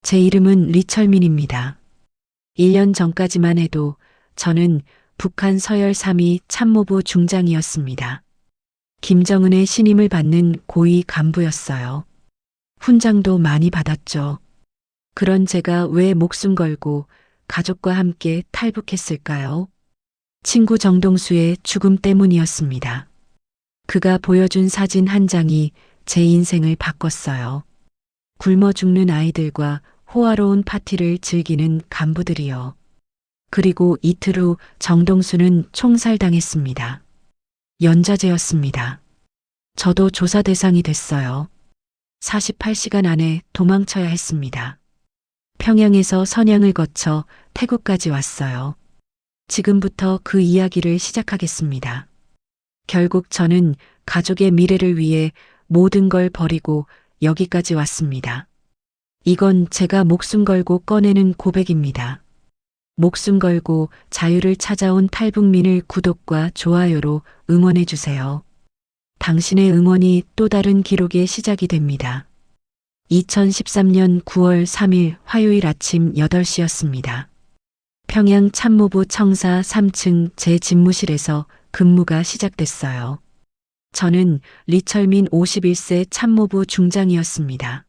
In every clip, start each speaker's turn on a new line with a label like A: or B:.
A: 제 이름은 리철민입니다. 1년 전까지만 해도 저는 북한 서열 3위 참모부 중장이었습니다. 김정은의 신임을 받는 고위 간부였어요. 훈장도 많이 받았죠. 그런 제가 왜 목숨 걸고 가족과 함께 탈북했을까요? 친구 정동수의 죽음 때문이었습니다. 그가 보여준 사진 한 장이 제 인생을 바꿨어요. 굶어 죽는 아이들과 호화로운 파티를 즐기는 간부들이요. 그리고 이틀 후 정동수는 총살당했습니다. 연좌제였습니다. 저도 조사 대상이 됐어요. 48시간 안에 도망쳐야 했습니다. 평양에서 선양을 거쳐 태국까지 왔어요. 지금부터 그 이야기를 시작하겠습니다. 결국 저는 가족의 미래를 위해 모든 걸 버리고 여기까지 왔습니다. 이건 제가 목숨 걸고 꺼내는 고백입니다. 목숨 걸고 자유를 찾아온 탈북민을 구독과 좋아요로 응원해 주세요. 당신의 응원이 또 다른 기록의 시작이 됩니다. 2013년 9월 3일 화요일 아침 8시였습니다. 평양 참모부 청사 3층 제 집무실에서 근무가 시작됐어요. 저는 리철민 51세 참모부 중장이었습니다.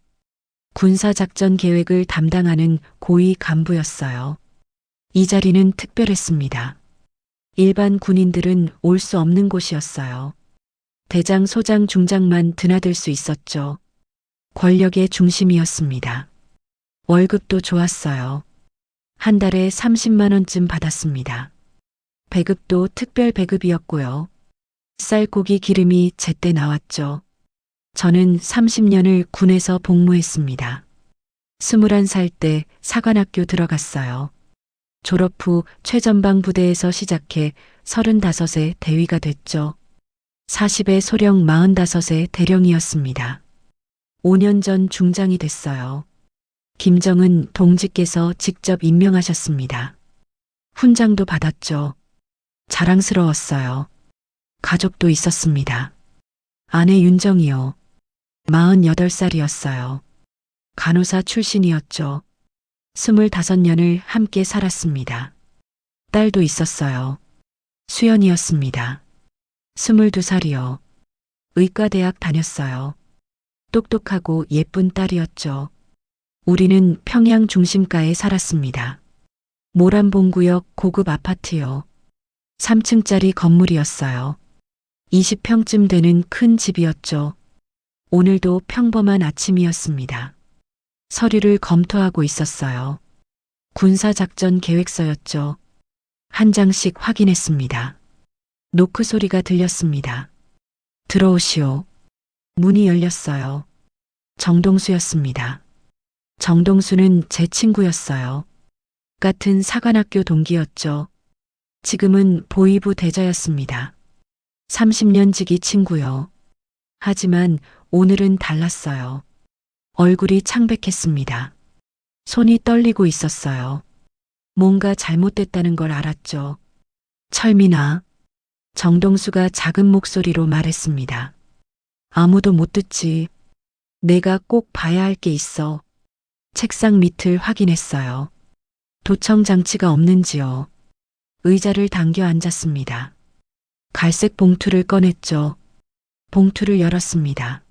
A: 군사작전 계획을 담당하는 고위 간부였어요. 이 자리는 특별했습니다. 일반 군인들은 올 수 없는 곳이었어요. 대장, 소장, 중장만 드나들 수 있었죠. 권력의 중심이었습니다. 월급도 좋았어요. 한 달에 30만 원쯤 받았습니다. 배급도 특별 배급이었고요. 쌀, 고기, 기름이 제때 나왔죠. 저는 30년을 군에서 복무했습니다. 21살 때 사관학교 들어갔어요. 졸업 후 최전방 부대에서 시작해 35에 대위가 됐죠. 40에 소령 45에 대령이었습니다. 5년 전 중장이 됐어요. 김정은 동지께서 직접 임명하셨습니다. 훈장도 받았죠. 자랑스러웠어요. 가족도 있었습니다. 아내 윤정이요. 48살이었어요. 간호사 출신이었죠. 25년을 함께 살았습니다. 딸도 있었어요. 수연이었습니다. 22살이요. 의과대학 다녔어요. 똑똑하고 예쁜 딸이었죠. 우리는 평양 중심가에 살았습니다. 모란봉구역 고급 아파트요. 3층짜리 건물이었어요. 20평쯤 되는 큰 집이었죠. 오늘도 평범한 아침이었습니다. 서류를 검토하고 있었어요. 군사작전 계획서였죠. 한 장씩 확인했습니다. 노크 소리가 들렸습니다. 들어오시오. 문이 열렸어요. 정동수였습니다. 정동수는 제 친구였어요. 같은 사관학교 동기였죠. 지금은 보위부 대자였습니다. 30년 지기 친구요. 하지만 오늘은 달랐어요. 얼굴이 창백했습니다. 손이 떨리고 있었어요. 뭔가 잘못됐다는 걸 알았죠. 철민아. 정동수가 작은 목소리로 말했습니다. 아무도 못 듣지. 내가 꼭 봐야 할 게 있어. 책상 밑을 확인했어요. 도청 장치가 없는지요. 의자를 당겨 앉았습니다. 갈색 봉투를 꺼냈죠. 봉투를 열었습니다.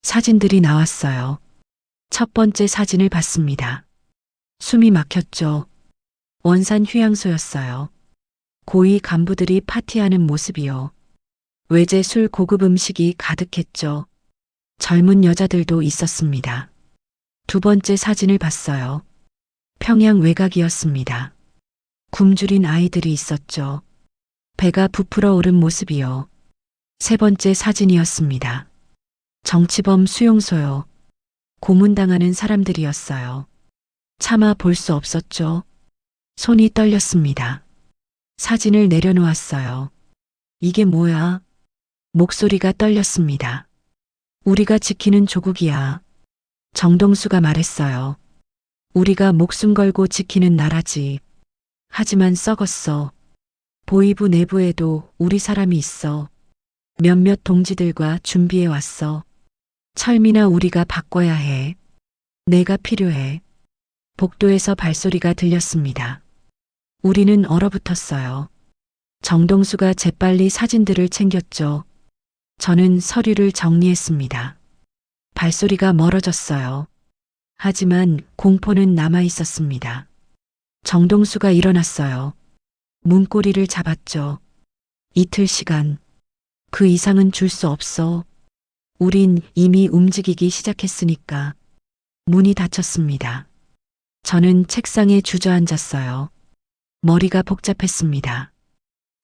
A: 사진들이 나왔어요. 첫 번째 사진을 봤습니다. 숨이 막혔죠. 원산 휴양소였어요. 고위 간부들이 파티하는 모습이요. 외제 술 고급 음식이 가득했죠. 젊은 여자들도 있었습니다. 두 번째 사진을 봤어요. 평양 외곽이었습니다. 굶주린 아이들이 있었죠. 배가 부풀어 오른 모습이요. 세 번째 사진이었습니다. 정치범 수용소요. 고문당하는 사람들이었어요. 차마 볼 수 없었죠. 손이 떨렸습니다. 사진을 내려놓았어요. 이게 뭐야? 목소리가 떨렸습니다. 우리가 지키는 조국이야. 정동수가 말했어요. 우리가 목숨 걸고 지키는 나라지. 하지만 썩었어. 보위부 내부에도 우리 사람이 있어. 몇몇 동지들과 준비해 왔어. 철민아, 우리가 바꿔야 해. 내가 필요해. 복도에서 발소리가 들렸습니다. 우리는 얼어붙었어요. 정동수가 재빨리 사진들을 챙겼죠. 저는 서류를 정리했습니다. 발소리가 멀어졌어요. 하지만 공포는 남아 있었습니다. 정동수가 일어났어요. 문고리를 잡았죠. 이틀 시간. 그 이상은 줄 수 없어. 우린 이미 움직이기 시작했으니까. 문이 닫혔습니다. 저는 책상에 주저앉았어요. 머리가 복잡했습니다.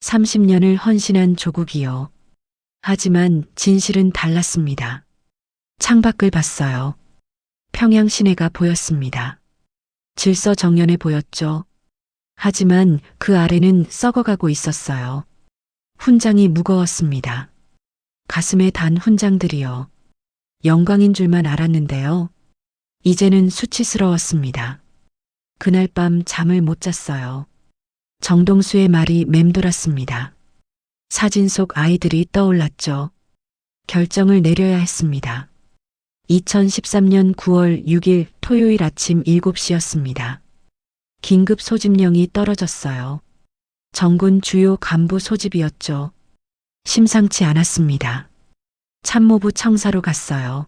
A: 30년을 헌신한 조국이요. 하지만 진실은 달랐습니다. 창밖을 봤어요. 평양 시내가 보였습니다. 질서정연해 보였죠. 하지만 그 아래는 썩어가고 있었어요. 훈장이 무거웠습니다. 가슴에 단 훈장들이요. 영광인 줄만 알았는데요. 이제는 수치스러웠습니다. 그날 밤 잠을 못 잤어요. 정동수의 말이 맴돌았습니다. 사진 속 아이들이 떠올랐죠. 결정을 내려야 했습니다. 2013년 9월 6일 토요일 아침 7시였습니다. 긴급 소집령이 떨어졌어요. 정군 주요 간부 소집이었죠. 심상치 않았습니다. 참모부 청사로 갔어요.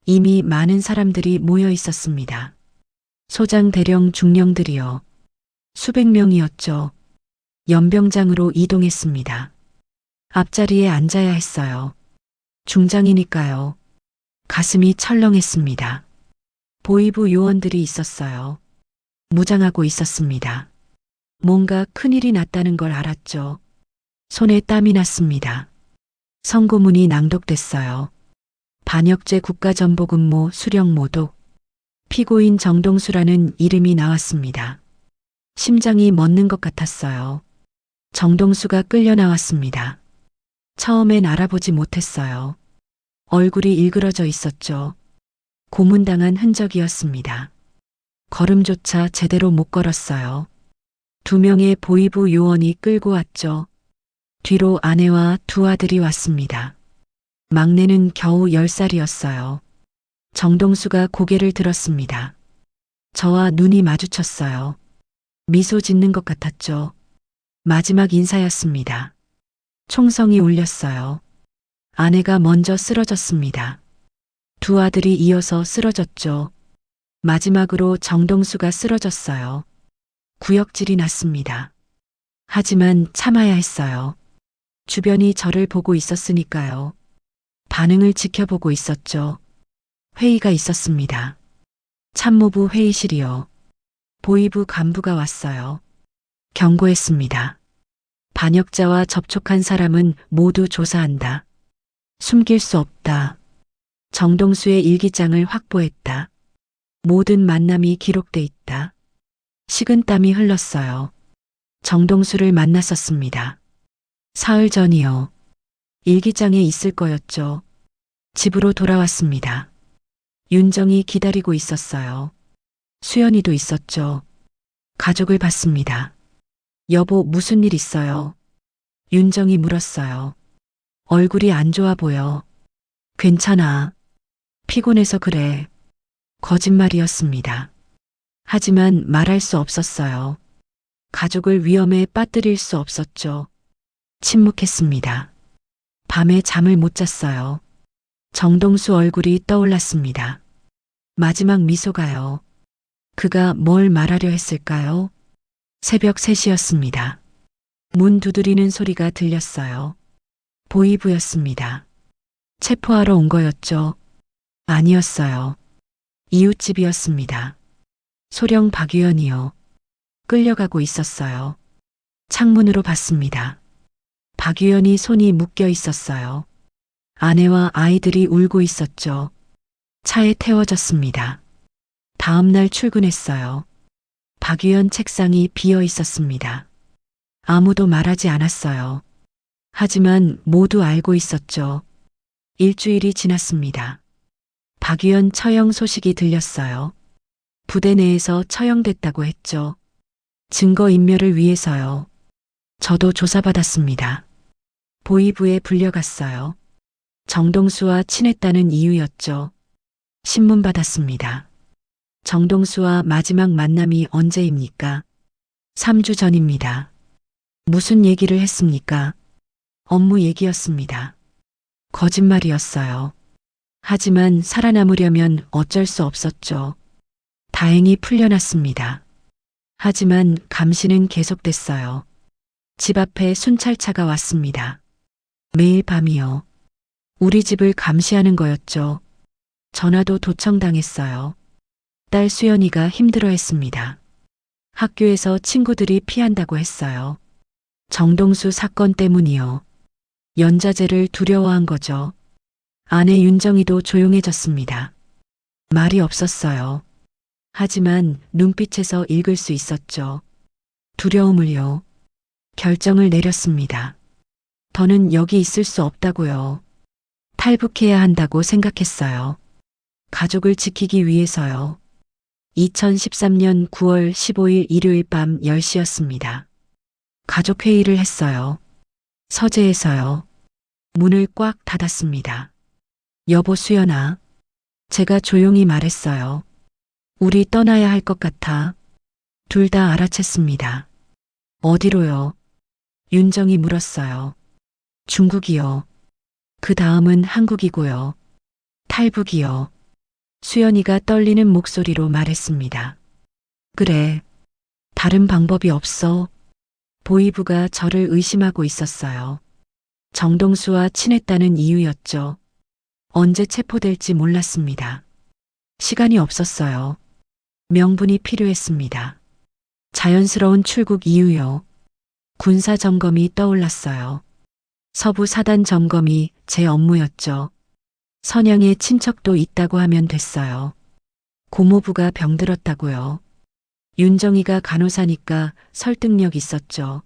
A: 이미 많은 사람들이 모여 있었습니다. 소장 대령 중령들이요. 수백 명이었죠. 연병장으로 이동했습니다. 앞자리에 앉아야 했어요. 중장이니까요. 가슴이 철렁했습니다. 보위부 요원들이 있었어요. 무장하고 있었습니다. 뭔가 큰일이 났다는 걸 알았죠. 손에 땀이 났습니다. 선고문이 낭독됐어요. 반역죄 국가전복음모 수령 모독. 피고인 정동수라는 이름이 나왔습니다. 심장이 멎는 것 같았어요. 정동수가 끌려 나왔습니다. 처음엔 알아보지 못했어요. 얼굴이 일그러져 있었죠. 고문당한 흔적이었습니다. 걸음조차 제대로 못 걸었어요. 2명의 보위부 요원이 끌고 왔죠. 뒤로 아내와 2 아들이 왔습니다. 막내는 겨우 10살이었어요. 정동수가 고개를 들었습니다. 저와 눈이 마주쳤어요. 미소 짓는 것 같았죠. 마지막 인사였습니다. 총성이 울렸어요. 아내가 먼저 쓰러졌습니다. 2 아들이 이어서 쓰러졌죠. 마지막으로 정동수가 쓰러졌어요. 구역질이 났습니다. 하지만 참아야 했어요. 주변이 저를 보고 있었으니까요. 반응을 지켜보고 있었죠. 회의가 있었습니다. 참모부 회의실이요. 보위부 간부가 왔어요. 경고했습니다. 반역자와 접촉한 사람은 모두 조사한다. 숨길 수 없다. 정동수의 일기장을 확보했다. 모든 만남이 기록돼 있다. 식은땀이 흘렀어요. 정동수를 만났었습니다. 사흘 전이요. 일기장에 있을 거였죠. 집으로 돌아왔습니다. 윤정이 기다리고 있었어요. 수연이도 있었죠. 가족을 봤습니다. 여보, 무슨 일 있어요? 윤정이 물었어요. 얼굴이 안 좋아 보여. 괜찮아. 피곤해서 그래. 거짓말이었습니다. 하지만 말할 수 없었어요. 가족을 위험에 빠뜨릴 수 없었죠. 침묵했습니다. 밤에 잠을 못 잤어요. 정동수 얼굴이 떠올랐습니다. 마지막 미소가요. 그가 뭘 말하려 했을까요? 새벽 3시였습니다. 문 두드리는 소리가 들렸어요. 보위부였습니다. 체포하러 온 거였죠. 아니었어요. 이웃집이었습니다. 소령 박유연이요. 끌려가고 있었어요. 창문으로 봤습니다. 박유연이 손이 묶여 있었어요. 아내와 아이들이 울고 있었죠. 차에 태워졌습니다. 다음 날 출근했어요. 박유연 책상이 비어 있었습니다. 아무도 말하지 않았어요. 하지만 모두 알고 있었죠. 일주일이 지났습니다. 박유연 처형 소식이 들렸어요. 부대 내에서 처형됐다고 했죠. 증거인멸을 위해서요. 저도 조사받았습니다. 보위부에 불려갔어요. 정동수와 친했다는 이유였죠. 신문 받았습니다. 정동수와 마지막 만남이 언제입니까? 3주 전입니다. 무슨 얘기를 했습니까? 업무 얘기였습니다. 거짓말이었어요. 하지만 살아남으려면 어쩔 수 없었죠. 다행히 풀려났습니다. 하지만 감시는 계속됐어요. 집 앞에 순찰차가 왔습니다. 매일 밤이요. 우리 집을 감시하는 거였죠. 전화도 도청당했어요. 딸 수연이가 힘들어했습니다. 학교에서 친구들이 피한다고 했어요. 정동수 사건 때문이요. 연자제를 두려워한 거죠. 아내 윤정이도 조용해졌습니다. 말이 없었어요. 하지만 눈빛에서 읽을 수 있었죠. 두려움을요. 결정을 내렸습니다. 더는 여기 있을 수 없다고요. 탈북해야 한다고 생각했어요. 가족을 지키기 위해서요. 2013년 9월 15일 일요일 밤 10시였습니다. 가족회의를 했어요. 서재에서요. 문을 꽉 닫았습니다. 여보 수연아. 제가 조용히 말했어요. 우리 떠나야 할 것 같아. 둘 다 알아챘습니다. 어디로요? 윤정이 물었어요. 중국이요. 그 다음은 한국이고요. 탈북이요. 수연이가 떨리는 목소리로 말했습니다. 그래. 다른 방법이 없어. 보이부가 저를 의심하고 있었어요. 정동수와 친했다는 이유였죠. 언제 체포될지 몰랐습니다. 시간이 없었어요. 명분이 필요했습니다. 자연스러운 출국 이유요. 군사 점검이 떠올랐어요. 서부 사단 점검이 제 업무였죠. 선양의 친척도 있다고 하면 됐어요. 고모부가 병들었다고요. 윤정이가 간호사니까 설득력 있었죠.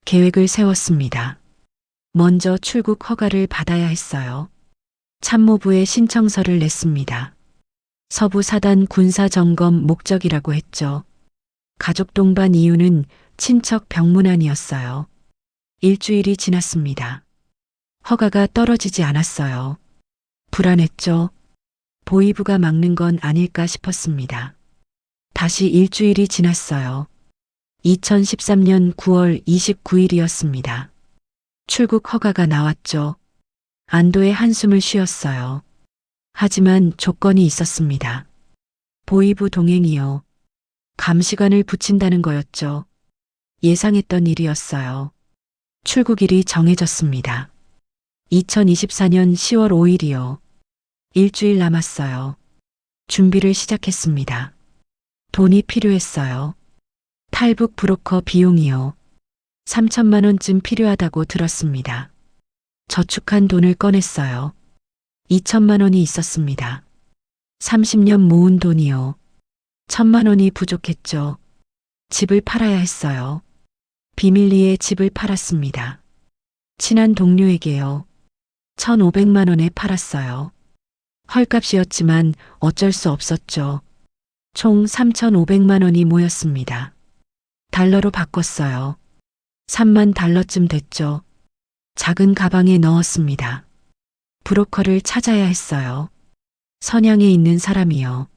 A: 계획을 세웠습니다. 먼저 출국 허가를 받아야 했어요. 참모부에 신청서를 냈습니다. 서부 사단 군사 점검 목적이라고 했죠. 가족 동반 이유는 친척 병문안이었어요. 일주일이 지났습니다. 허가가 떨어지지 않았어요. 불안했죠. 보이부가 막는 건 아닐까 싶었습니다. 다시 일주일이 지났어요. 2013년 9월 29일이었습니다. 출국 허가가 나왔죠. 안도의 한숨을 쉬었어요. 하지만 조건이 있었습니다. 보이부 동행이요. 감시관을 붙인다는 거였죠. 예상했던 일이었어요. 출국일이 정해졌습니다. 2024년 10월 5일이요. 일주일 남았어요. 준비를 시작했습니다. 돈이 필요했어요. 탈북 브로커 비용이요. 3천만 원쯤 필요하다고 들었습니다. 저축한 돈을 꺼냈어요. 2천만 원이 있었습니다. 30년 모은 돈이요. 1,000만 원이 부족했죠. 집을 팔아야 했어요. 비밀리에 집을 팔았습니다. 친한 동료에게요. 1,500만 원에 팔았어요. 헐값이었지만 어쩔 수 없었죠. 총 3,500만 원이 모였습니다. 달러로 바꿨어요. 3만 달러쯤 됐죠. 작은 가방에 넣었습니다. 브로커를 찾아야 했어요. 선양에 있는 사람이요.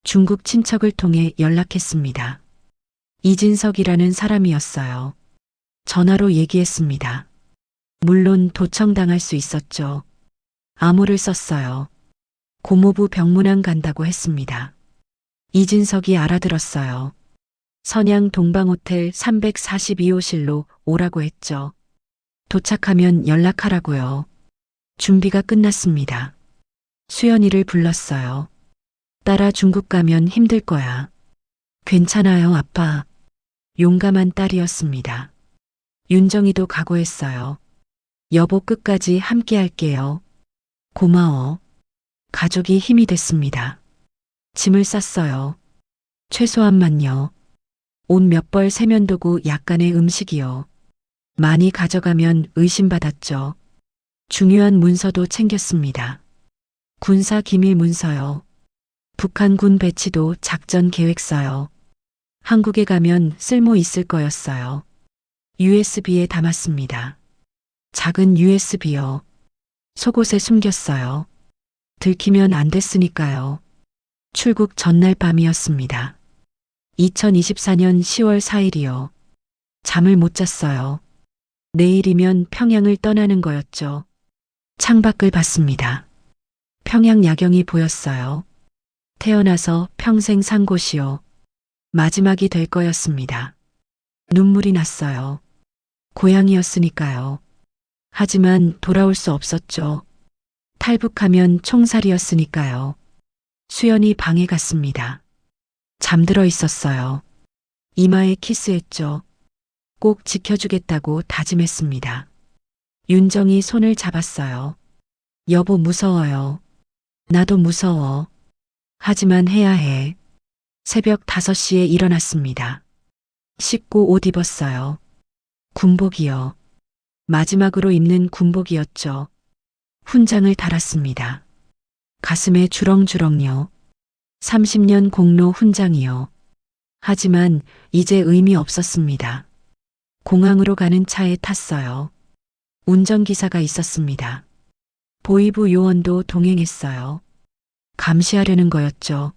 A: 중국 친척을 통해 연락했습니다. 이진석이라는 사람이었어요. 전화로 얘기했습니다. 물론 도청당할 수 있었죠. 암호를 썼어요. 고모부 병문안 간다고 했습니다. 이진석이 알아들었어요. 선양 동방호텔 342호실로 오라고 했죠. 도착하면 연락하라고요. 준비가 끝났습니다. 수연이를 불렀어요. 딸아 중국 가면 힘들 거야. 괜찮아요, 아빠. 용감한 딸이었습니다. 윤정이도 각오했어요. 여보 끝까지 함께 할게요. 고마워. 가족이 힘이 됐습니다. 짐을 쌌어요. 최소한만요. 옷 몇 벌 세면도구 약간의 음식이요. 많이 가져가면 의심받았죠. 중요한 문서도 챙겼습니다. 군사 기밀 문서요. 북한군 배치도 작전 계획서요. 한국에 가면 쓸모 있을 거였어요. USB에 담았습니다. 작은 USB요. 속옷에 숨겼어요. 들키면 안 됐으니까요. 출국 전날 밤이었습니다. 2024년 10월 4일이요. 잠을 못 잤어요. 내일이면 평양을 떠나는 거였죠. 창밖을 봤습니다. 평양 야경이 보였어요. 태어나서 평생 산 곳이요. 마지막이 될 거였습니다. 눈물이 났어요. 고향이었으니까요. 하지만 돌아올 수 없었죠. 탈북하면 총살이었으니까요. 수연이 방에 갔습니다. 잠들어 있었어요. 이마에 키스했죠. 꼭 지켜주겠다고 다짐했습니다. 윤정이 손을 잡았어요. 여보 무서워요. 나도 무서워. 하지만 해야 해. 새벽 5시에 일어났습니다. 씻고 옷 입었어요. 군복이요. 마지막으로 입는 군복이었죠. 훈장을 달았습니다. 가슴에 주렁주렁요. 30년 공로 훈장이요. 하지만 이제 의미 없었습니다. 공항으로 가는 차에 탔어요. 운전기사가 있었습니다. 보이부 요원도 동행했어요. 감시하려는 거였죠.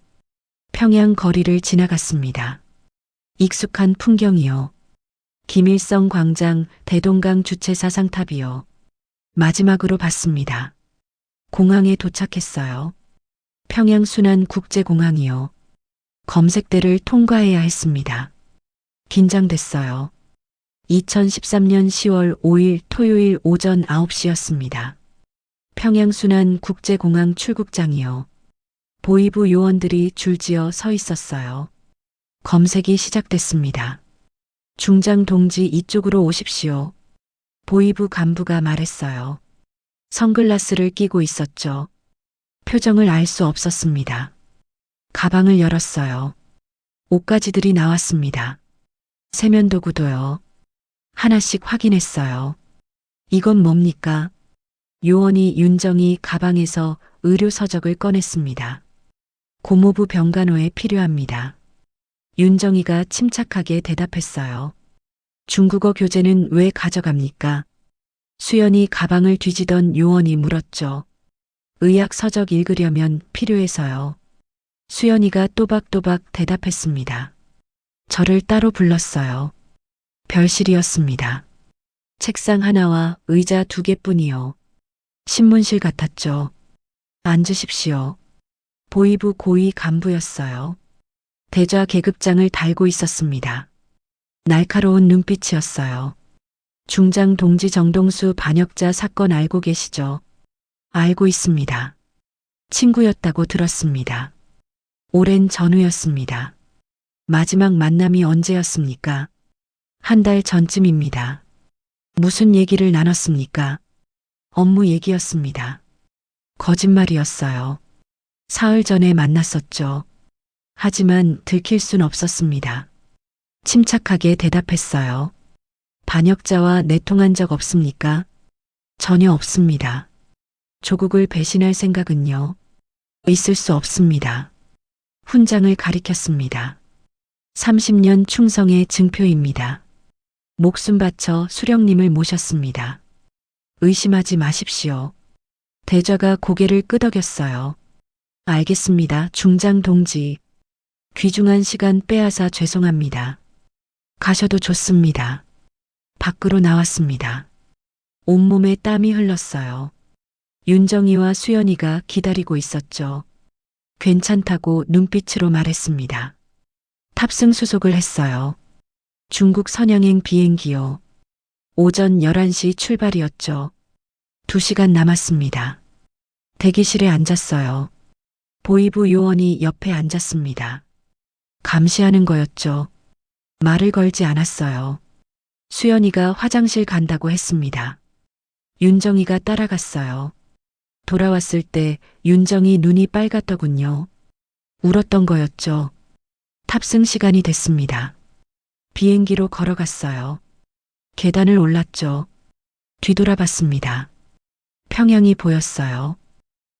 A: 평양 거리를 지나갔습니다. 익숙한 풍경이요. 김일성 광장, 대동강 주체 사상탑이요. 마지막으로 봤습니다. 공항에 도착했어요. 평양 순안국제공항이요. 검색대를 통과해야 했습니다. 긴장됐어요. 2013년 10월 5일 토요일 오전 9시였습니다. 평양 순안국제공항 출국장이요. 보이부 요원들이 줄지어 서 있었어요. 검색이 시작됐습니다. 중장 동지 이쪽으로 오십시오. 보이부 간부가 말했어요. 선글라스를 끼고 있었죠. 표정을 알 수 없었습니다. 가방을 열었어요. 옷가지들이 나왔습니다. 세면도구도요. 하나씩 확인했어요. 이건 뭡니까? 요원이 윤정이 가방에서 의료서적을 꺼냈습니다. 고모부 병간호에 필요합니다. 윤정이가 침착하게 대답했어요. 중국어 교재는 왜 가져갑니까? 수연이 가방을 뒤지던 요원이 물었죠. 의학 서적 읽으려면 필요해서요. 수연이가 또박또박 대답했습니다. 저를 따로 불렀어요. 별실이었습니다. 책상 하나와 의자 2개뿐이요. 신문실 같았죠. 앉으십시오. 보이부 고위 간부였어요. 대좌 계급장을 달고 있었습니다. 날카로운 눈빛이었어요. 중장 동지 정동수 반역자 사건 알고 계시죠? 알고 있습니다. 친구였다고 들었습니다. 오랜 전후였습니다. 마지막 만남이 언제였습니까? 1달 전쯤입니다. 무슨 얘기를 나눴습니까? 업무 얘기였습니다. 거짓말이었어요. 사흘 전에 만났었죠. 하지만 들킬 순 없었습니다. 침착하게 대답했어요. 반역자와 내통한 적 없습니까? 전혀 없습니다. 조국을 배신할 생각은요? 있을 수 없습니다. 훈장을 가리켰습니다. 30년 충성의 증표입니다. 목숨 바쳐 수령님을 모셨습니다. 의심하지 마십시오. 대좌가 고개를 끄덕였어요. 알겠습니다, 중장 동지. 귀중한 시간 빼앗아 죄송합니다. 가셔도 좋습니다. 밖으로 나왔습니다. 온몸에 땀이 흘렀어요. 윤정이와 수연이가 기다리고 있었죠. 괜찮다고 눈빛으로 말했습니다. 탑승 수속을 했어요. 중국 선양행 비행기요. 오전 11시 출발이었죠. 2시간 남았습니다. 대기실에 앉았어요. 보이부 요원이 옆에 앉았습니다. 감시하는 거였죠. 말을 걸지 않았어요. 수연이가 화장실 간다고 했습니다. 윤정이가 따라갔어요. 돌아왔을 때 윤정이 눈이 빨갛더군요. 울었던 거였죠. 탑승 시간이 됐습니다. 비행기로 걸어갔어요. 계단을 올랐죠. 뒤돌아봤습니다. 평양이 보였어요.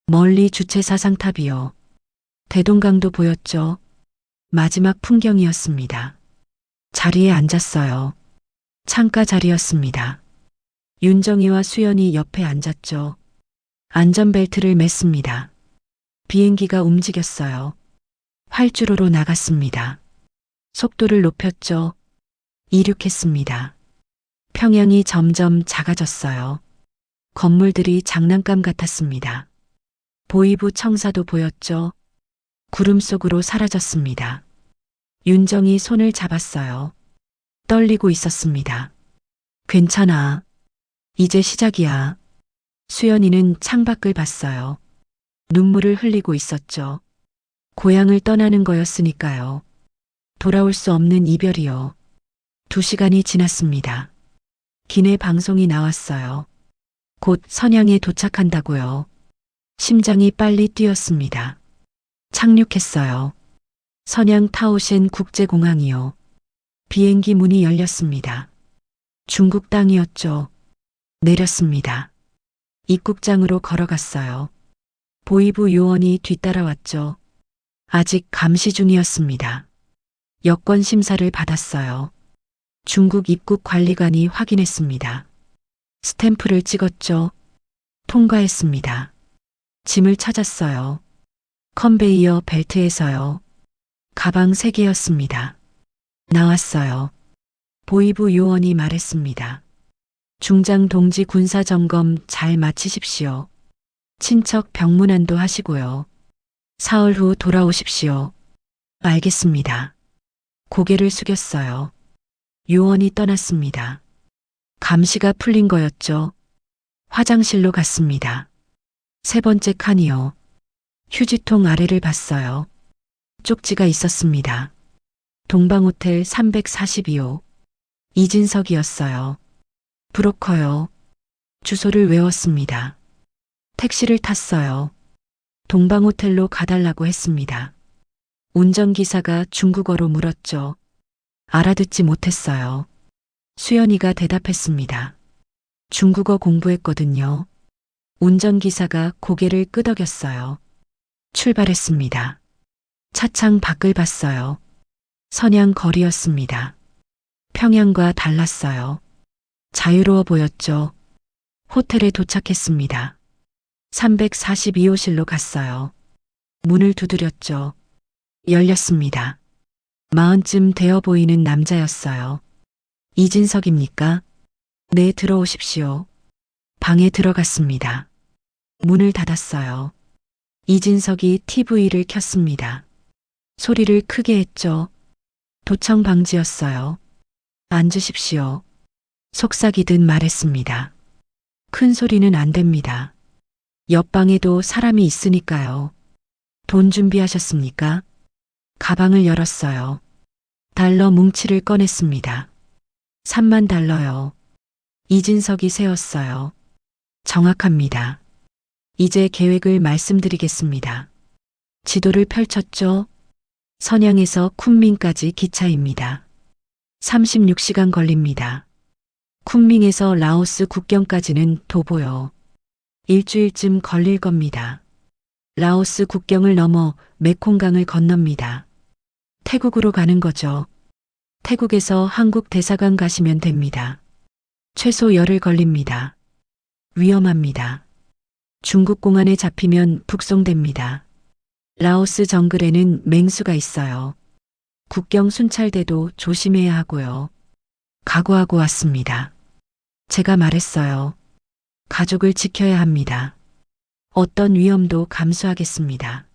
A: 멀리 주체 사상탑이요. 대동강도 보였죠. 마지막 풍경이었습니다. 자리에 앉았어요. 창가 자리였습니다. 윤정이와 수연이 옆에 앉았죠. 안전벨트를 맸습니다. 비행기가 움직였어요. 활주로로 나갔습니다. 속도를 높였죠. 이륙했습니다. 평양이 점점 작아졌어요. 건물들이 장난감 같았습니다. 보이부 청사도 보였죠. 구름 속으로 사라졌습니다. 윤정이 손을 잡았어요. 떨리고 있었습니다. 괜찮아. 이제 시작이야. 수연이는 창밖을 봤어요. 눈물을 흘리고 있었죠. 고향을 떠나는 거였으니까요. 돌아올 수 없는 이별이요. 2시간이 지났습니다. 기내 방송이 나왔어요. 곧 선양에 도착한다고요. 심장이 빨리 뛰었습니다. 착륙했어요. 선양 타오셴 국제공항이요. 비행기 문이 열렸습니다. 중국 땅이었죠. 내렸습니다. 입국장으로 걸어갔어요. 보이부 요원이 뒤따라왔죠. 아직 감시 중이었습니다. 여권 심사를 받았어요. 중국 입국 관리관이 확인했습니다. 스탬프를 찍었죠. 통과했습니다. 짐을 찾았어요. 컨베이어 벨트에서요. 가방 3개였습니다. 나왔어요. 보이부 요원이 말했습니다. 중장 동지 군사 점검 잘 마치십시오. 친척 병문안도 하시고요. 사흘 후 돌아오십시오. 알겠습니다. 고개를 숙였어요. 요원이 떠났습니다. 감시가 풀린 거였죠. 화장실로 갔습니다. 3번째 칸이요. 휴지통 아래를 봤어요. 쪽지가 있었습니다. 동방호텔 342호. 이진석이었어요. 브로커요. 주소를 외웠습니다. 택시를 탔어요. 동방호텔로 가달라고 했습니다. 운전기사가 중국어로 물었죠. 알아듣지 못했어요. 수연이가 대답했습니다. 중국어 공부했거든요. 운전기사가 고개를 끄덕였어요. 출발했습니다. 차창 밖을 봤어요. 선양 거리였습니다. 평양과 달랐어요. 자유로워 보였죠. 호텔에 도착했습니다. 342호실로 갔어요. 문을 두드렸죠. 열렸습니다. 40쯤 되어 보이는 남자였어요. 이진석입니까? 네, 들어오십시오. 방에 들어갔습니다. 문을 닫았어요. 이진석이 TV를 켰습니다. 소리를 크게 했죠. 도청 방지였어요. 앉으십시오. 속삭이듯 말했습니다. 큰 소리는 안 됩니다. 옆방에도 사람이 있으니까요. 돈 준비하셨습니까? 가방을 열었어요. 달러 뭉치를 꺼냈습니다. 3만 달러요. 이진석이 세웠어요. 정확합니다. 이제 계획을 말씀드리겠습니다. 지도를 펼쳤죠. 선양에서 쿤밍까지 기차입니다. 36시간 걸립니다. 쿤밍에서 라오스 국경까지는 도보요. 일주일쯤 걸릴 겁니다. 라오스 국경을 넘어 메콩강을 건넙니다. 태국으로 가는 거죠. 태국에서 한국 대사관 가시면 됩니다. 최소 열흘 걸립니다. 위험합니다. 중국 공안에 잡히면 북송됩니다. 라오스 정글에는 맹수가 있어요. 국경 순찰대도 조심해야 하고요. 각오하고 왔습니다. 제가 말했어요. 가족을 지켜야 합니다. 어떤 위험도 감수하겠습니다.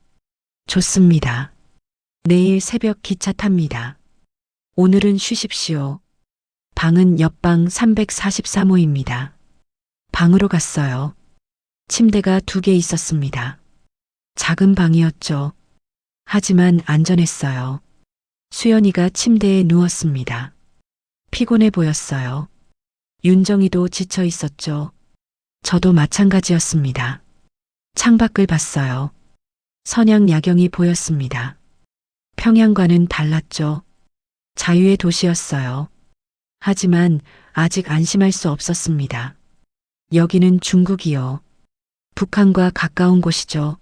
A: 좋습니다. 내일 새벽 기차 탑니다. 오늘은 쉬십시오. 방은 옆방 343호입니다. 방으로 갔어요. 침대가 2개 있었습니다. 작은 방이었죠. 하지만 안전했어요. 수연이가 침대에 누웠습니다. 피곤해 보였어요. 윤정이도 지쳐 있었죠. 저도 마찬가지였습니다. 창밖을 봤어요. 선양 야경이 보였습니다. 평양과는 달랐죠. 자유의 도시였어요. 하지만 아직 안심할 수 없었습니다. 여기는 중국이요. 북한과 가까운 곳이죠.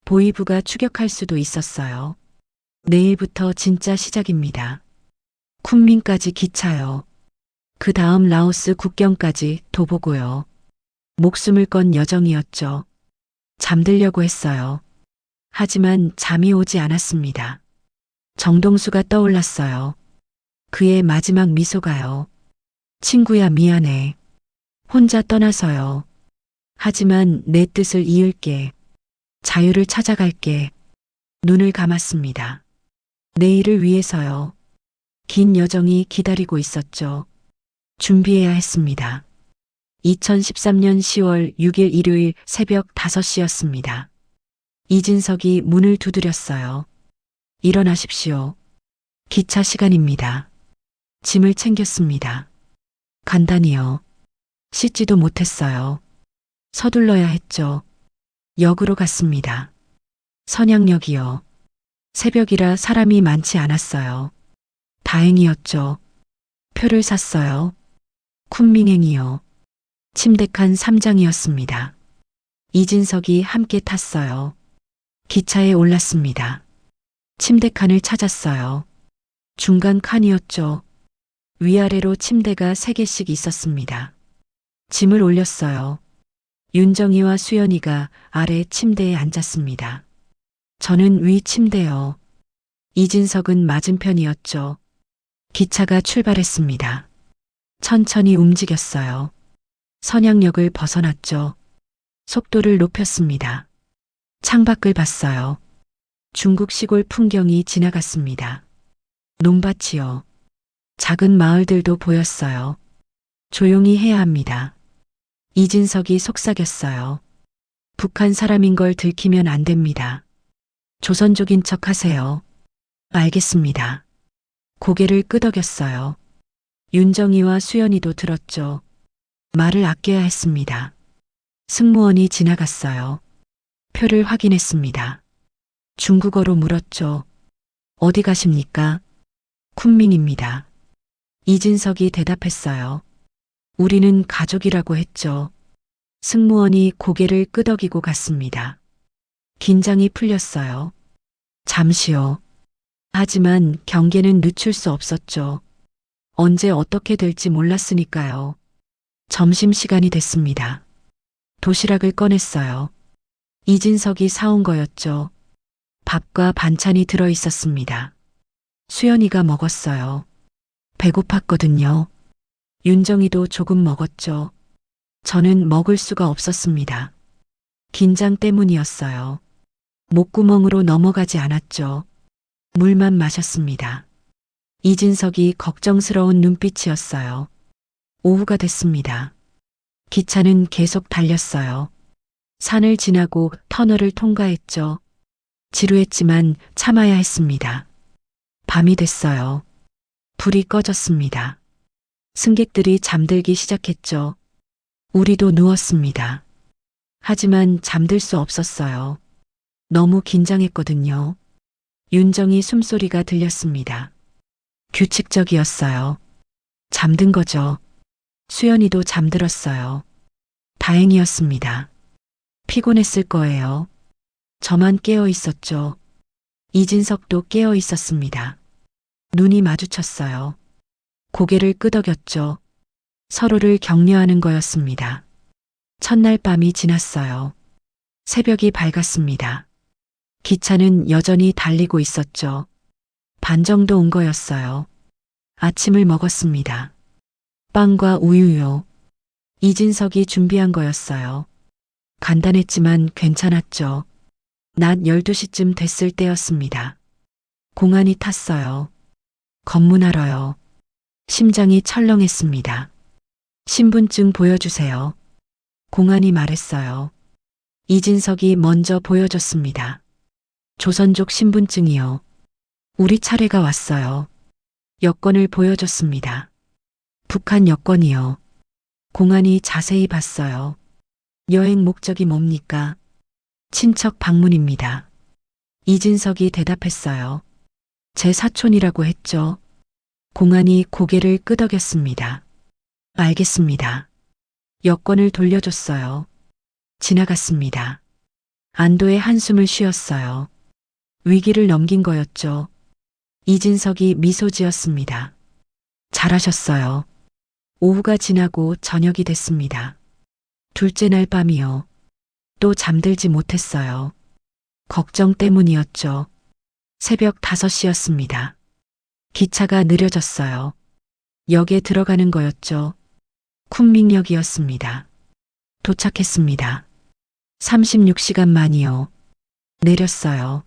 A: 보이부가 추격할 수도 있었어요. 내일부터 진짜 시작입니다. 쿤밍까지 기차요. 그 다음 라오스 국경까지 도보고요. 목숨을 건 여정이었죠. 잠들려고 했어요. 하지만 잠이 오지 않았습니다. 정동수가 떠올랐어요. 그의 마지막 미소가요. 친구야, 미안해. 혼자 떠나서요. 하지만 내 뜻을 이을게. 자유를 찾아갈게. 눈을 감았습니다. 내일을 위해서요. 긴 여정이 기다리고 있었죠. 준비해야 했습니다. 2013년 10월 6일 일요일 새벽 5시였습니다. 이진석이 문을 두드렸어요. 일어나십시오. 기차 시간입니다. 짐을 챙겼습니다. 간단히요. 씻지도 못했어요. 서둘러야 했죠. 역으로 갔습니다. 선양역이요. 새벽이라 사람이 많지 않았어요. 다행이었죠. 표를 샀어요. 쿤밍행이요. 침대칸 3장이었습니다. 이진석이 함께 탔어요. 기차에 올랐습니다. 침대칸을 찾았어요. 중간 칸이었죠. 위아래로 침대가 3개씩 있었습니다. 짐을 올렸어요. 윤정이와 수연이가 아래 침대에 앉았습니다. 저는 위 침대요. 이진석은 맞은편이었죠. 기차가 출발했습니다. 천천히 움직였어요. 선양역을 벗어났죠. 속도를 높였습니다. 창밖을 봤어요. 중국 시골 풍경이 지나갔습니다. 논밭이요. 작은 마을들도 보였어요. 조용히 해야 합니다. 이진석이 속삭였어요. 북한 사람인 걸 들키면 안 됩니다. 조선족인 척 하세요. 알겠습니다. 고개를 끄덕였어요. 윤정이와 수연이도 들었죠. 말을 아껴야 했습니다. 승무원이 지나갔어요. 표를 확인했습니다. 중국어로 물었죠. 어디 가십니까? 쿤밍입니다. 이진석이 대답했어요. 우리는 가족이라고 했죠. 승무원이 고개를 끄덕이고 갔습니다. 긴장이 풀렸어요. 잠시요. 하지만 경계는 늦출 수 없었죠. 언제 어떻게 될지 몰랐으니까요. 점심시간이 됐습니다. 도시락을 꺼냈어요. 이진석이 사온 거였죠. 밥과 반찬이 들어 있었습니다. 수연이가 먹었어요. 배고팠거든요. 윤정이도 조금 먹었죠. 저는 먹을 수가 없었습니다. 긴장 때문이었어요. 목구멍으로 넘어가지 않았죠. 물만 마셨습니다. 이진석이 걱정스러운 눈빛이었어요. 오후가 됐습니다. 기차는 계속 달렸어요. 산을 지나고 터널을 통과했죠. 지루했지만 참아야 했습니다. 밤이 됐어요. 불이 꺼졌습니다. 승객들이 잠들기 시작했죠. 우리도 누웠습니다. 하지만 잠들 수 없었어요. 너무 긴장했거든요. 윤정이 숨소리가 들렸습니다. 규칙적이었어요. 잠든 거죠. 수연이도 잠들었어요. 다행이었습니다. 피곤했을 거예요. 저만 깨어 있었죠. 이진석도 깨어 있었습니다. 눈이 마주쳤어요. 고개를 끄덕였죠. 서로를 격려하는 거였습니다. 첫날 밤이 지났어요. 새벽이 밝았습니다. 기차는 여전히 달리고 있었죠. 반 정도 온 거였어요. 아침을 먹었습니다. 빵과 우유요. 이진석이 준비한 거였어요. 간단했지만 괜찮았죠. 낮 12시쯤 됐을 때였습니다. 공안이 탔어요. 검문하러요. 심장이 철렁했습니다. 신분증 보여주세요. 공안이 말했어요. 이진석이 먼저 보여줬습니다. 조선족 신분증이요. 우리 차례가 왔어요. 여권을 보여줬습니다. 북한 여권이요. 공안이 자세히 봤어요. 여행 목적이 뭡니까? 친척 방문입니다. 이진석이 대답했어요. 제 사촌이라고 했죠. 공안이 고개를 끄덕였습니다. 알겠습니다. 여권을 돌려줬어요. 지나갔습니다. 안도의 한숨을 쉬었어요. 위기를 넘긴 거였죠. 이진석이 미소 지었습니다. 잘하셨어요. 오후가 지나고 저녁이 됐습니다. 둘째 날 밤이요. 또 잠들지 못했어요. 걱정 때문이었죠. 새벽 5시였습니다. 기차가 느려졌어요. 역에 들어가는 거였죠. 쿤밍역이었습니다. 도착했습니다. 36시간 만이요. 내렸어요.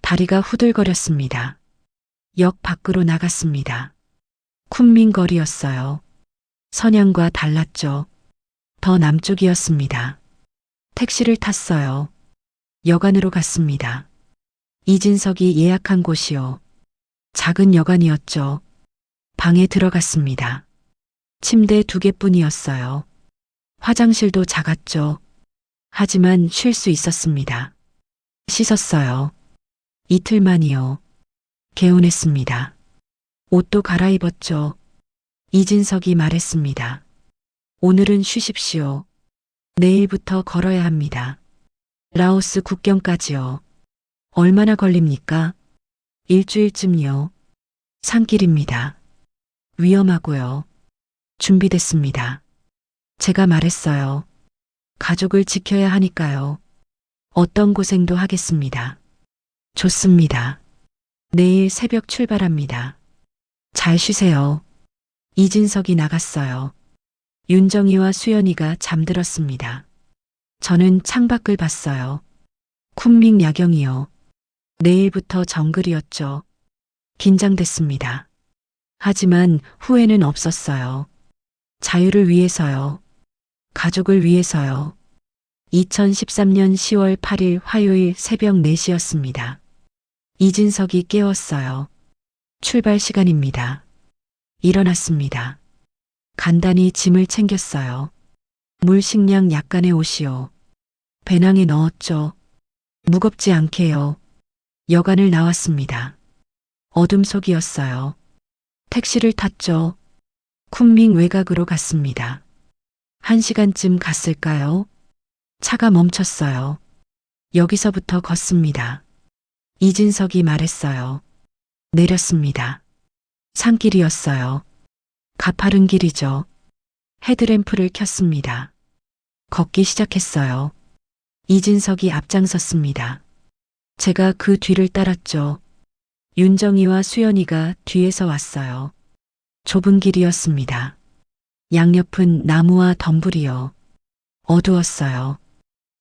A: 다리가 후들거렸습니다. 역 밖으로 나갔습니다. 쿤밍 거리였어요. 선양과 달랐죠. 더 남쪽이었습니다. 택시를 탔어요. 여관으로 갔습니다. 이진석이 예약한 곳이요. 작은 여관이었죠. 방에 들어갔습니다. 침대 2개뿐이었어요. 화장실도 작았죠. 하지만 쉴 수 있었습니다. 씻었어요. 이틀만이요. 개운했습니다. 옷도 갈아입었죠. 이진석이 말했습니다. 오늘은 쉬십시오. 내일부터 걸어야 합니다. 라오스 국경까지요. 얼마나 걸립니까? 일주일쯤요. 산길입니다. 위험하고요. 준비됐습니다. 제가 말했어요. 가족을 지켜야 하니까요. 어떤 고생도 하겠습니다. 좋습니다. 내일 새벽 출발합니다. 잘 쉬세요. 이진석이 나갔어요. 윤정이와 수연이가 잠들었습니다. 저는 창밖을 봤어요. 쿤밍 야경이요. 내일부터 정글이었죠. 긴장됐습니다. 하지만 후회는 없었어요. 자유를 위해서요. 가족을 위해서요. 2013년 10월 8일 화요일 새벽 4시였습니다. 이진석이 깨웠어요. 출발 시간입니다. 일어났습니다. 간단히 짐을 챙겼어요. 물, 식량, 약간의 옷이요. 배낭에 넣었죠. 무겁지 않게요. 여관을 나왔습니다. 어둠 속이었어요. 택시를 탔죠. 쿤밍 외곽으로 갔습니다. 1시간쯤 갔을까요? 차가 멈췄어요. 여기서부터 걷습니다. 이진석이 말했어요. 내렸습니다. 산길이었어요. 가파른 길이죠. 헤드램프를 켰습니다. 걷기 시작했어요. 이진석이 앞장섰습니다. 제가 그 뒤를 따랐죠. 윤정이와 수연이가 뒤에서 왔어요. 좁은 길이었습니다. 양옆은 나무와 덤불이요. 어두웠어요.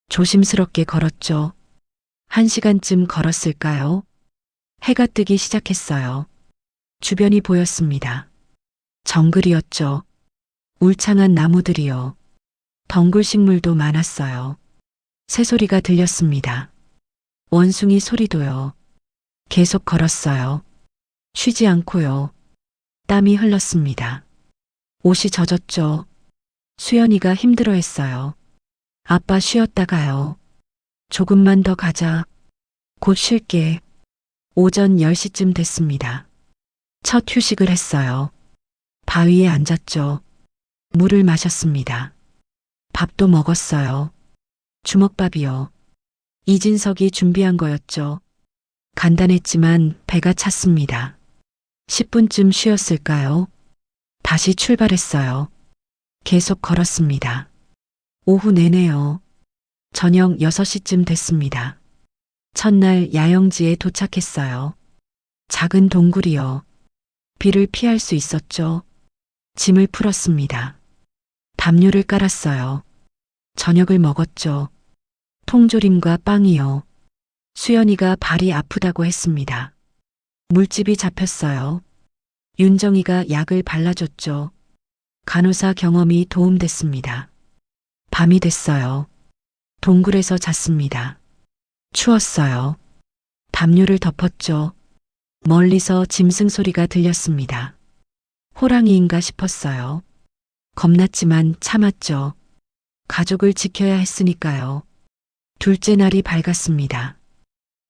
A: 조심스럽게 걸었죠. 1시간쯤 걸었을까요? 해가 뜨기 시작했어요. 주변이 보였습니다. 정글이었죠. 울창한 나무들이요. 덩굴 식물도 많았어요. 새소리가 들렸습니다. 원숭이 소리도요. 계속 걸었어요. 쉬지 않고요. 땀이 흘렀습니다. 옷이 젖었죠. 수연이가 힘들어했어요. 아빠 쉬었다가요. 조금만 더 가자. 곧 쉴게. 오전 10시쯤 됐습니다. 첫 휴식을 했어요. 바위에 앉았죠. 물을 마셨습니다. 밥도 먹었어요. 주먹밥이요. 이진석이 준비한 거였죠. 간단했지만 배가 찼습니다. 10분쯤 쉬었을까요? 다시 출발했어요. 계속 걸었습니다. 오후 내내요. 저녁 6시쯤 됐습니다. 첫날 야영지에 도착했어요. 작은 동굴이요. 비를 피할 수 있었죠. 짐을 풀었습니다. 담요를 깔았어요. 저녁을 먹었죠. 통조림과 빵이요. 수연이가 발이 아프다고 했습니다. 물집이 잡혔어요. 윤정이가 약을 발라줬죠. 간호사 경험이 도움됐습니다. 밤이 됐어요. 동굴에서 잤습니다. 추웠어요. 담요를 덮었죠. 멀리서 짐승 소리가 들렸습니다. 호랑이인가 싶었어요. 겁났지만 참았죠. 가족을 지켜야 했으니까요. 둘째 날이 밝았습니다.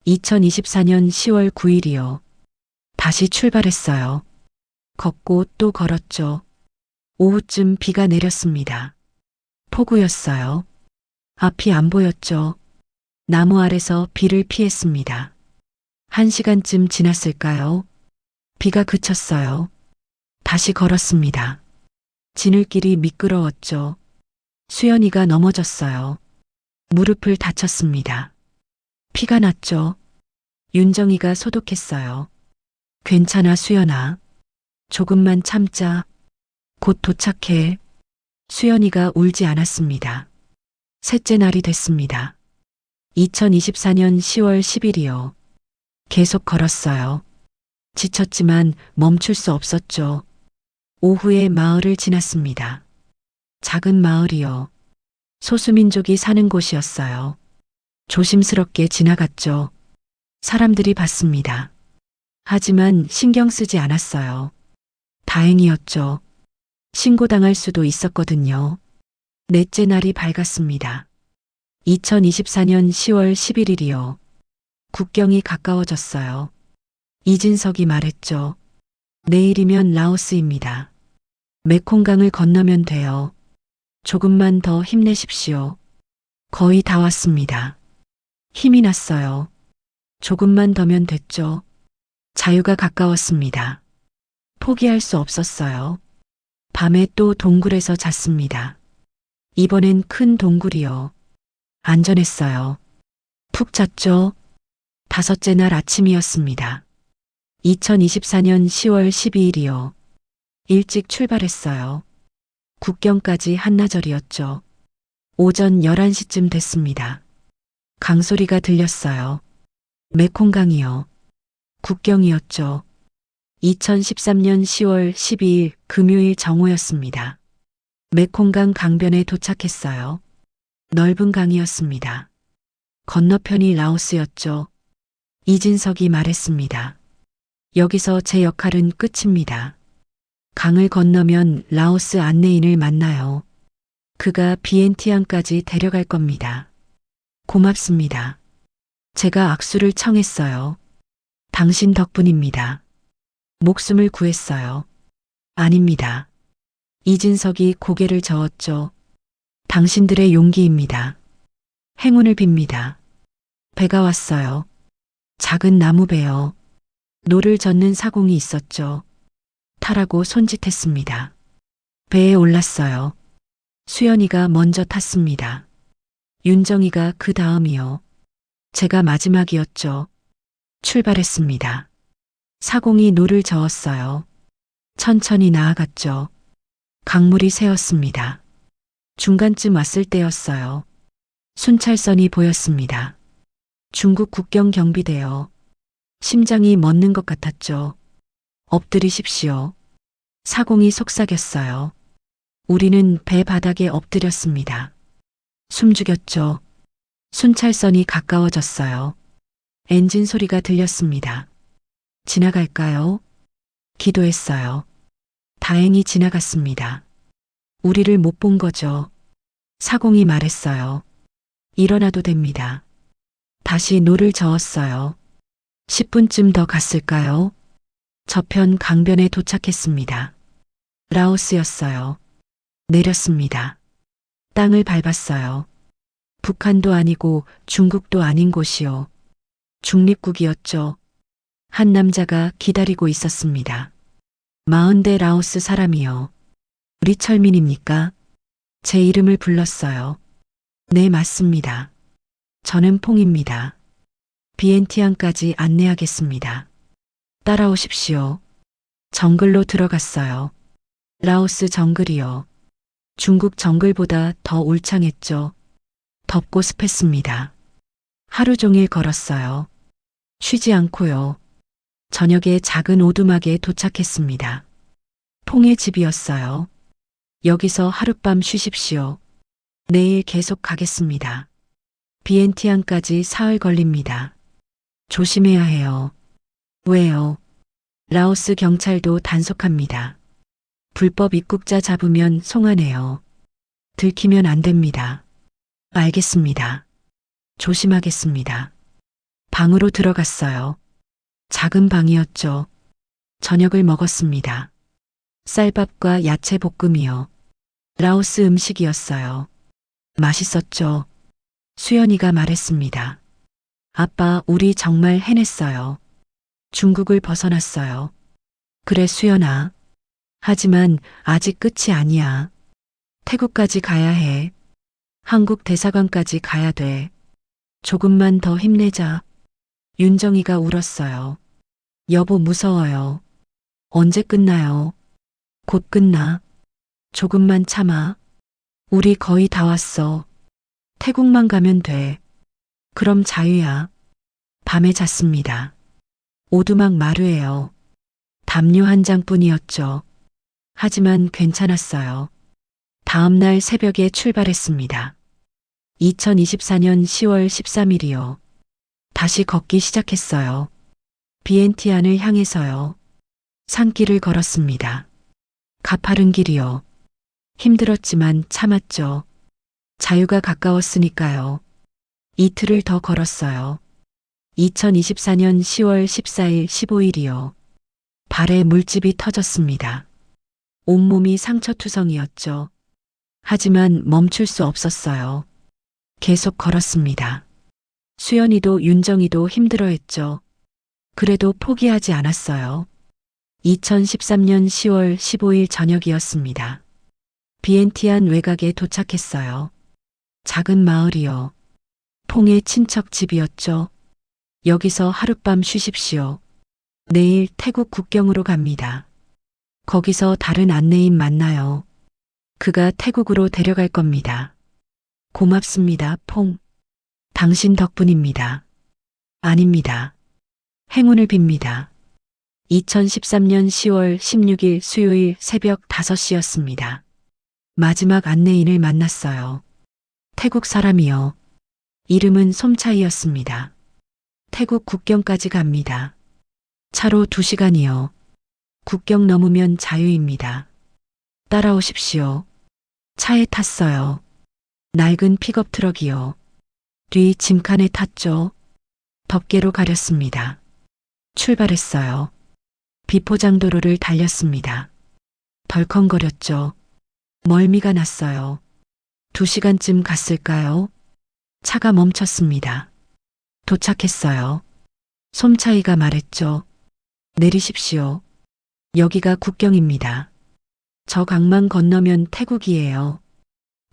A: 2024년 10월 9일이요. 다시 출발했어요. 걷고 또 걸었죠. 오후쯤 비가 내렸습니다. 폭우였어요. 앞이 안 보였죠. 나무 아래서 비를 피했습니다. 1시간쯤 지났을까요? 비가 그쳤어요. 다시 걸었습니다. 지늘길이 미끄러웠죠. 수연이가 넘어졌어요. 무릎을 다쳤습니다. 피가 났죠. 윤정이가 소독했어요. 괜찮아, 수연아. 조금만 참자. 곧 도착해. 수연이가 울지 않았습니다. 셋째 날이 됐습니다. 2024년 10월 10일이요. 계속 걸었어요. 지쳤지만 멈출 수 없었죠. 오후에 마을을 지났습니다. 작은 마을이요. 소수민족이 사는 곳이었어요. 조심스럽게 지나갔죠. 사람들이 봤습니다. 하지만 신경 쓰지 않았어요. 다행이었죠. 신고당할 수도 있었거든요. 넷째 날이 밝았습니다. 2024년 10월 11일이요. 국경이 가까워졌어요. 이진석이 말했죠. 내일이면 라오스입니다. 메콩강을 건너면 돼요. 조금만 더 힘내십시오. 거의 다 왔습니다. 힘이 났어요. 조금만 더면 됐죠. 자유가 가까웠습니다. 포기할 수 없었어요. 밤에 또 동굴에서 잤습니다. 이번엔 큰 동굴이요. 안전했어요. 푹 잤죠. 다섯째 날 아침이었습니다. 2024년 10월 12일이요. 일찍 출발했어요. 국경까지 한나절이었죠. 오전 11시쯤 됐습니다. 강소리가 들렸어요. 메콩강이요. 국경이었죠. 2013년 10월 12일 금요일 정오였습니다. 메콩강 강변에 도착했어요. 넓은 강이었습니다. 건너편이 라오스였죠. 이진석이 말했습니다. 여기서 제 역할은 끝입니다. 강을 건너면 라오스 안내인을 만나요. 그가 비엔티앙까지 데려갈 겁니다. 고맙습니다. 제가 악수를 청했어요. 당신 덕분입니다. 목숨을 구했어요. 아닙니다. 이진석이 고개를 저었죠. 당신들의 용기입니다. 행운을 빕니다. 배가 왔어요. 작은 나무배요. 노를 젓는 사공이 있었죠. 타라고 손짓했습니다. 배에 올랐어요. 수연이가 먼저 탔습니다. 윤정이가 그 다음이요. 제가 마지막이었죠. 출발했습니다. 사공이 노를 저었어요. 천천히 나아갔죠. 강물이 새었습니다. 중간쯤 왔을 때였어요. 순찰선이 보였습니다. 중국 국경 경비대요. 심장이 멎는 것 같았죠. 엎드리십시오. 사공이 속삭였어요. 우리는 배 바닥에 엎드렸습니다. 숨죽였죠. 순찰선이 가까워졌어요. 엔진 소리가 들렸습니다. 지나갈까요? 기도했어요. 다행히 지나갔습니다. 우리를 못 본 거죠. 사공이 말했어요. 일어나도 됩니다. 다시 노를 저었어요. 10분쯤 더 갔을까요? 저편 강변에 도착했습니다. 라오스였어요. 내렸습니다. 땅을 밟았어요. 북한도 아니고 중국도 아닌 곳이요. 중립국이었죠. 한 남자가 기다리고 있었습니다. 40대 라오스 사람이요. 리철민입니까? 제 이름을 불렀어요. 네, 맞습니다. 저는 퐁입니다. 비엔티앙까지 안내하겠습니다. 따라오십시오. 정글로 들어갔어요. 라오스 정글이요. 중국 정글보다 더 울창했죠. 덥고 습했습니다. 하루 종일 걸었어요. 쉬지 않고요. 저녁에 작은 오두막에 도착했습니다. 퐁의 집이었어요. 여기서 하룻밤 쉬십시오. 내일 계속 가겠습니다. 비엔티앙까지 사흘 걸립니다. 조심해야 해요. 왜요? 라오스 경찰도 단속합니다. 불법 입국자 잡으면 송환해요. 들키면 안 됩니다. 알겠습니다. 조심하겠습니다. 방으로 들어갔어요. 작은 방이었죠. 저녁을 먹었습니다. 쌀밥과 야채 볶음이요. 라오스 음식이었어요. 맛있었죠. 수연이가 말했습니다. 아빠, 우리 정말 해냈어요. 중국을 벗어났어요. 그래, 수연아. 하지만 아직 끝이 아니야. 태국까지 가야 해. 한국 대사관까지 가야 돼. 조금만 더 힘내자. 윤정이가 울었어요. 여보 무서워요. 언제 끝나요? 곧 끝나. 조금만 참아. 우리 거의 다 왔어. 태국만 가면 돼. 그럼 자유야. 밤에 잤습니다. 오두막 마루예요. 담요 한 장뿐이었죠. 하지만 괜찮았어요. 다음 날 새벽에 출발했습니다. 2024년 10월 13일이요. 다시 걷기 시작했어요. 비엔티안을 향해서요. 산길을 걸었습니다. 가파른 길이요. 힘들었지만 참았죠. 자유가 가까웠으니까요. 이틀을 더 걸었어요. 2024년 10월 14일 15일이요. 발에 물집이 터졌습니다. 온몸이 상처투성이었죠. 하지만 멈출 수 없었어요. 계속 걸었습니다. 수연이도 윤정이도 힘들어했죠. 그래도 포기하지 않았어요. 2013년 10월 15일 저녁이었습니다. 비엔티안 외곽에 도착했어요. 작은 마을이요. 퐁의 친척 집이었죠. 여기서 하룻밤 쉬십시오. 내일 태국 국경으로 갑니다. 거기서 다른 안내인 만나요. 그가 태국으로 데려갈 겁니다. 고맙습니다, 퐁. 당신 덕분입니다. 아닙니다. 행운을 빕니다. 2013년 10월 16일 수요일 새벽 5시였습니다. 마지막 안내인을 만났어요. 태국 사람이요. 이름은 솜차이였습니다. 태국 국경까지 갑니다. 차로 2시간이요. 국경 넘으면 자유입니다. 따라오십시오. 차에 탔어요. 낡은 픽업 트럭이요. 뒤 짐칸에 탔죠. 덮개로 가렸습니다. 출발했어요. 비포장도로를 달렸습니다. 덜컹거렸죠. 멀미가 났어요. 2시간쯤 갔을까요? 차가 멈췄습니다. 도착했어요. 솜차이가 말했죠. 내리십시오. 여기가 국경입니다. 저 강만 건너면 태국이에요.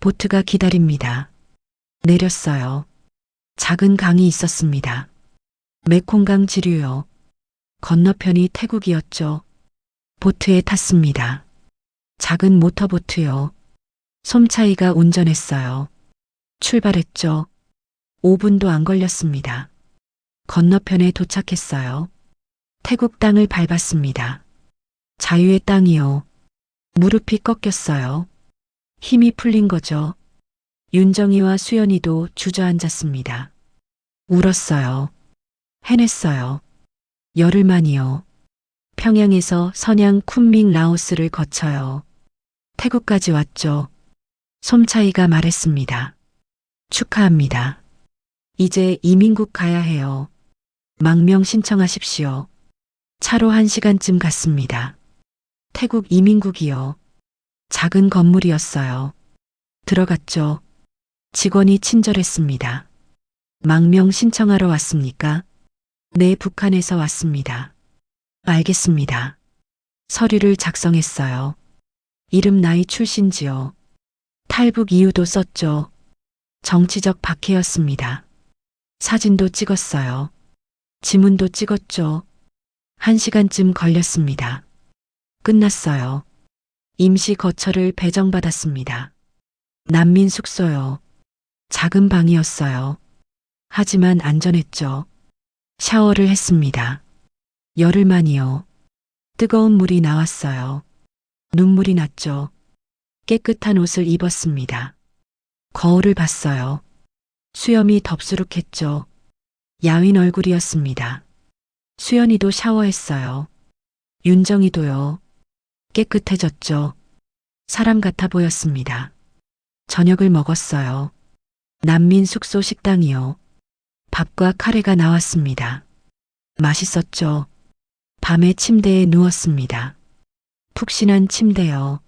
A: 보트가 기다립니다. 내렸어요. 작은 강이 있었습니다. 메콩강 지류요. 건너편이 태국이었죠. 보트에 탔습니다. 작은 모터보트요. 솜차이가 운전했어요. 출발했죠. 5분도 안 걸렸습니다. 건너편에 도착했어요. 태국 땅을 밟았습니다. 자유의 땅이요. 무릎이 꺾였어요. 힘이 풀린 거죠. 윤정이와 수연이도 주저앉았습니다. 울었어요. 해냈어요. 열흘 만이요. 평양에서 선양 쿤밍 라오스를 거쳐요. 태국까지 왔죠. 솜차이가 말했습니다. 축하합니다. 이제 이민국 가야 해요. 망명 신청하십시오. 차로 1시간쯤 갔습니다. 태국 이민국이요. 작은 건물이었어요. 들어갔죠. 직원이 친절했습니다. 망명 신청하러 왔습니까? 네, 북한에서 왔습니다. 알겠습니다. 서류를 작성했어요. 이름, 나이, 출신지요. 탈북 이유도 썼죠. 정치적 박해였습니다. 사진도 찍었어요. 지문도 찍었죠. 1시간쯤 걸렸습니다. 끝났어요. 임시 거처를 배정받았습니다. 난민 숙소요. 작은 방이었어요. 하지만 안전했죠. 샤워를 했습니다. 열흘 만이요. 뜨거운 물이 나왔어요. 눈물이 났죠. 깨끗한 옷을 입었습니다. 거울을 봤어요. 수염이 덥수룩했죠. 야윈 얼굴이었습니다. 수연이도 샤워했어요. 윤정이도요. 깨끗해졌죠. 사람 같아 보였습니다. 저녁을 먹었어요. 난민 숙소 식당이요. 밥과 카레가 나왔습니다. 맛있었죠. 밤에 침대에 누웠습니다. 푹신한 침대요.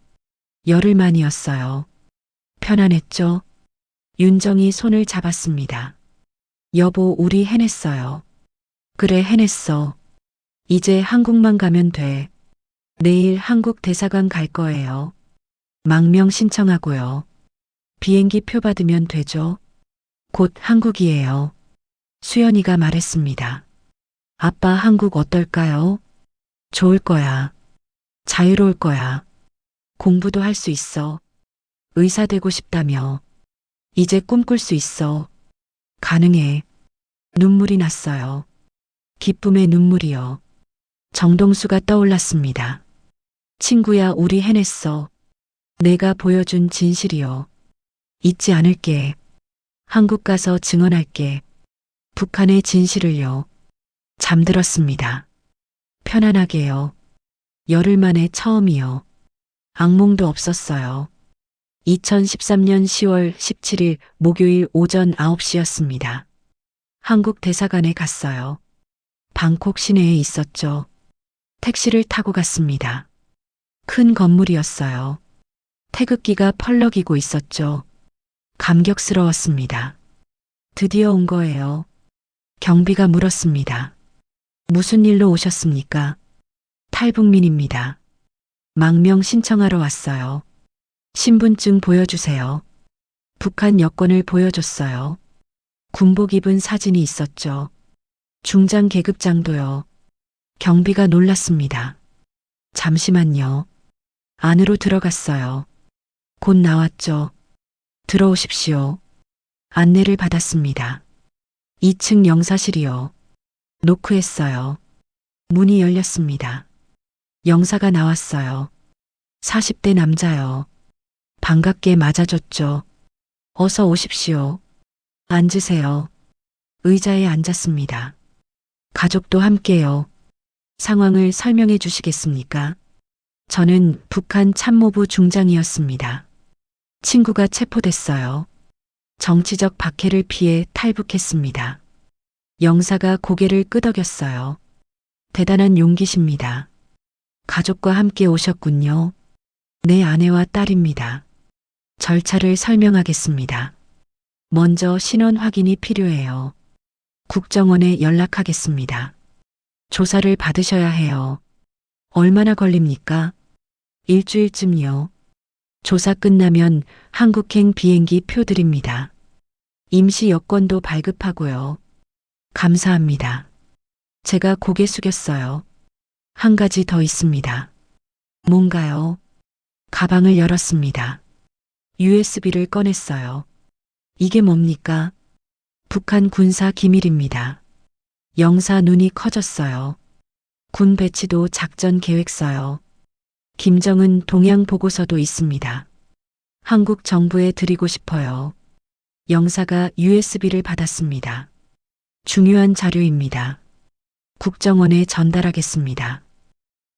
A: 열흘 만이었어요. 편안했죠. 윤정이 손을 잡았습니다. 여보, 우리 해냈어요. 그래, 해냈어. 이제 한국만 가면 돼. 내일 한국 대사관 갈 거예요. 망명 신청하고요. 비행기 표 받으면 되죠. 곧 한국이에요. 수연이가 말했습니다. 아빠 한국 어떨까요? 좋을 거야. 자유로울 거야. 공부도 할 수 있어. 의사 되고 싶다며. 이제 꿈꿀 수 있어. 가능해. 눈물이 났어요. 기쁨의 눈물이요. 정동수가 떠올랐습니다. 친구야, 우리 해냈어. 내가 보여준 진실이요. 잊지 않을게. 한국 가서 증언할게. 북한의 진실을요. 잠들었습니다. 편안하게요. 열흘 만에 처음이요. 악몽도 없었어요. 2013년 10월 17일 목요일 오전 9시였습니다. 한국 대사관에 갔어요. 방콕 시내에 있었죠. 택시를 타고 갔습니다. 큰 건물이었어요. 태극기가 펄럭이고 있었죠. 감격스러웠습니다. 드디어 온 거예요. 경비가 물었습니다. 무슨 일로 오셨습니까? 탈북민입니다. 망명 신청하러 왔어요. 신분증 보여주세요. 북한 여권을 보여줬어요. 군복 입은 사진이 있었죠. 중장 계급장도요. 경비가 놀랐습니다. 잠시만요. 안으로 들어갔어요. 곧 나왔죠. 들어오십시오. 안내를 받았습니다. 2층 영사실이요. 노크했어요. 문이 열렸습니다. 영사가 나왔어요. 40대 남자요. 반갑게 맞아줬죠. 어서 오십시오. 앉으세요. 의자에 앉았습니다. 가족도 함께요. 상황을 설명해 주시겠습니까? 저는 북한 참모부 중장이었습니다. 친구가 체포됐어요. 정치적 박해를 피해 탈북했습니다. 영사가 고개를 끄덕였어요. 대단한 용기십니다. 가족과 함께 오셨군요. 내 아내와 딸입니다. 절차를 설명하겠습니다. 먼저 신원 확인이 필요해요. 국정원에 연락하겠습니다. 조사를 받으셔야 해요. 얼마나 걸립니까? 일주일쯤요. 조사 끝나면 한국행 비행기 표 드립니다. 임시 여권도 발급하고요. 감사합니다. 제가 고개 숙였어요. 한 가지 더 있습니다. 뭔가요? 가방을 열었습니다. USB를 꺼냈어요. 이게 뭡니까? 북한 군사 기밀입니다. 영사 눈이 커졌어요. 군 배치도 작전 계획서요. 김정은 동향 보고서도 있습니다. 한국 정부에 드리고 싶어요. 영사가 USB를 받았습니다. 중요한 자료입니다. 국정원에 전달하겠습니다.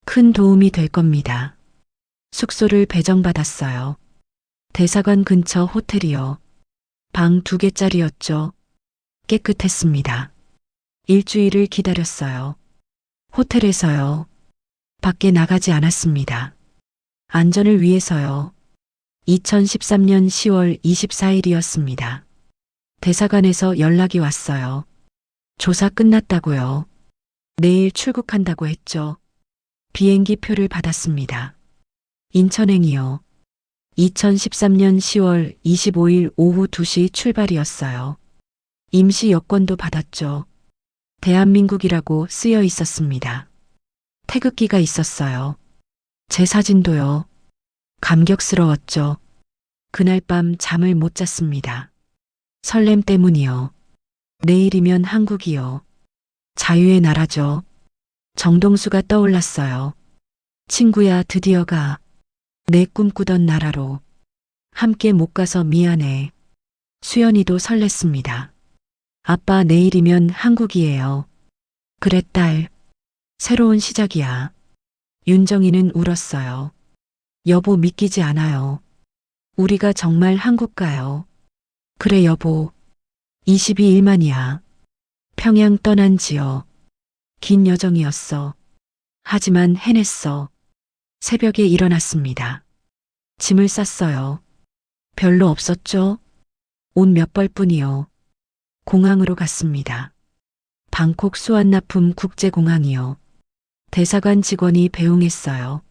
A: 큰 도움이 될 겁니다. 숙소를 배정받았어요. 대사관 근처 호텔이요. 방 2개짜리였죠. 깨끗했습니다. 일주일을 기다렸어요. 호텔에서요. 밖에 나가지 않았습니다. 안전을 위해서요. 2013년 10월 24일이었습니다. 대사관에서 연락이 왔어요. 조사 끝났다고요. 내일 출국한다고 했죠. 비행기 표를 받았습니다. 인천행이요. 2013년 10월 25일 오후 2시 출발이었어요. 임시 여권도 받았죠. 대한민국이라고 쓰여 있었습니다. 태극기가 있었어요. 제 사진도요. 감격스러웠죠. 그날 밤 잠을 못 잤습니다. 설렘 때문이요. 내일이면 한국이요. 자유의 나라죠. 정동수가 떠올랐어요. 친구야, 드디어 가. 내 꿈꾸던 나라로. 함께 못 가서 미안해. 수연이도 설렜습니다. 아빠, 내일이면 한국이에요. 그래, 딸. 새로운 시작이야. 윤정이는 울었어요. 여보, 믿기지 않아요. 우리가 정말 한국 가요. 그래, 여보. 22일만이야. 평양 떠난 지요. 긴 여정이었어. 하지만 해냈어. 새벽에 일어났습니다. 짐을 쌌어요. 별로 없었죠? 옷 몇 벌뿐이요. 공항으로 갔습니다. 방콕 수완나품 국제공항이요. 대사관 직원이 배웅했어요.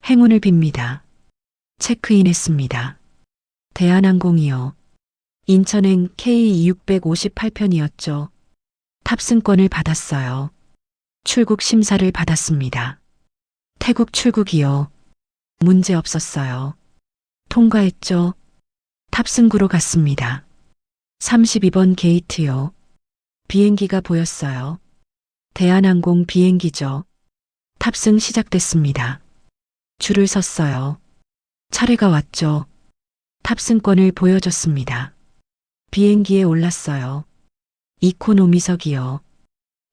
A: 행운을 빕니다. 체크인했습니다. 대한항공이요. 인천행 K658편이었죠. 탑승권을 받았어요. 출국 심사를 받았습니다. 태국 출국이요. 문제 없었어요. 통과했죠. 탑승구로 갔습니다. 32번 게이트요. 비행기가 보였어요. 대한항공 비행기죠. 탑승 시작됐습니다. 줄을 섰어요. 차례가 왔죠. 탑승권을 보여줬습니다. 비행기에 올랐어요. 이코노미석이요.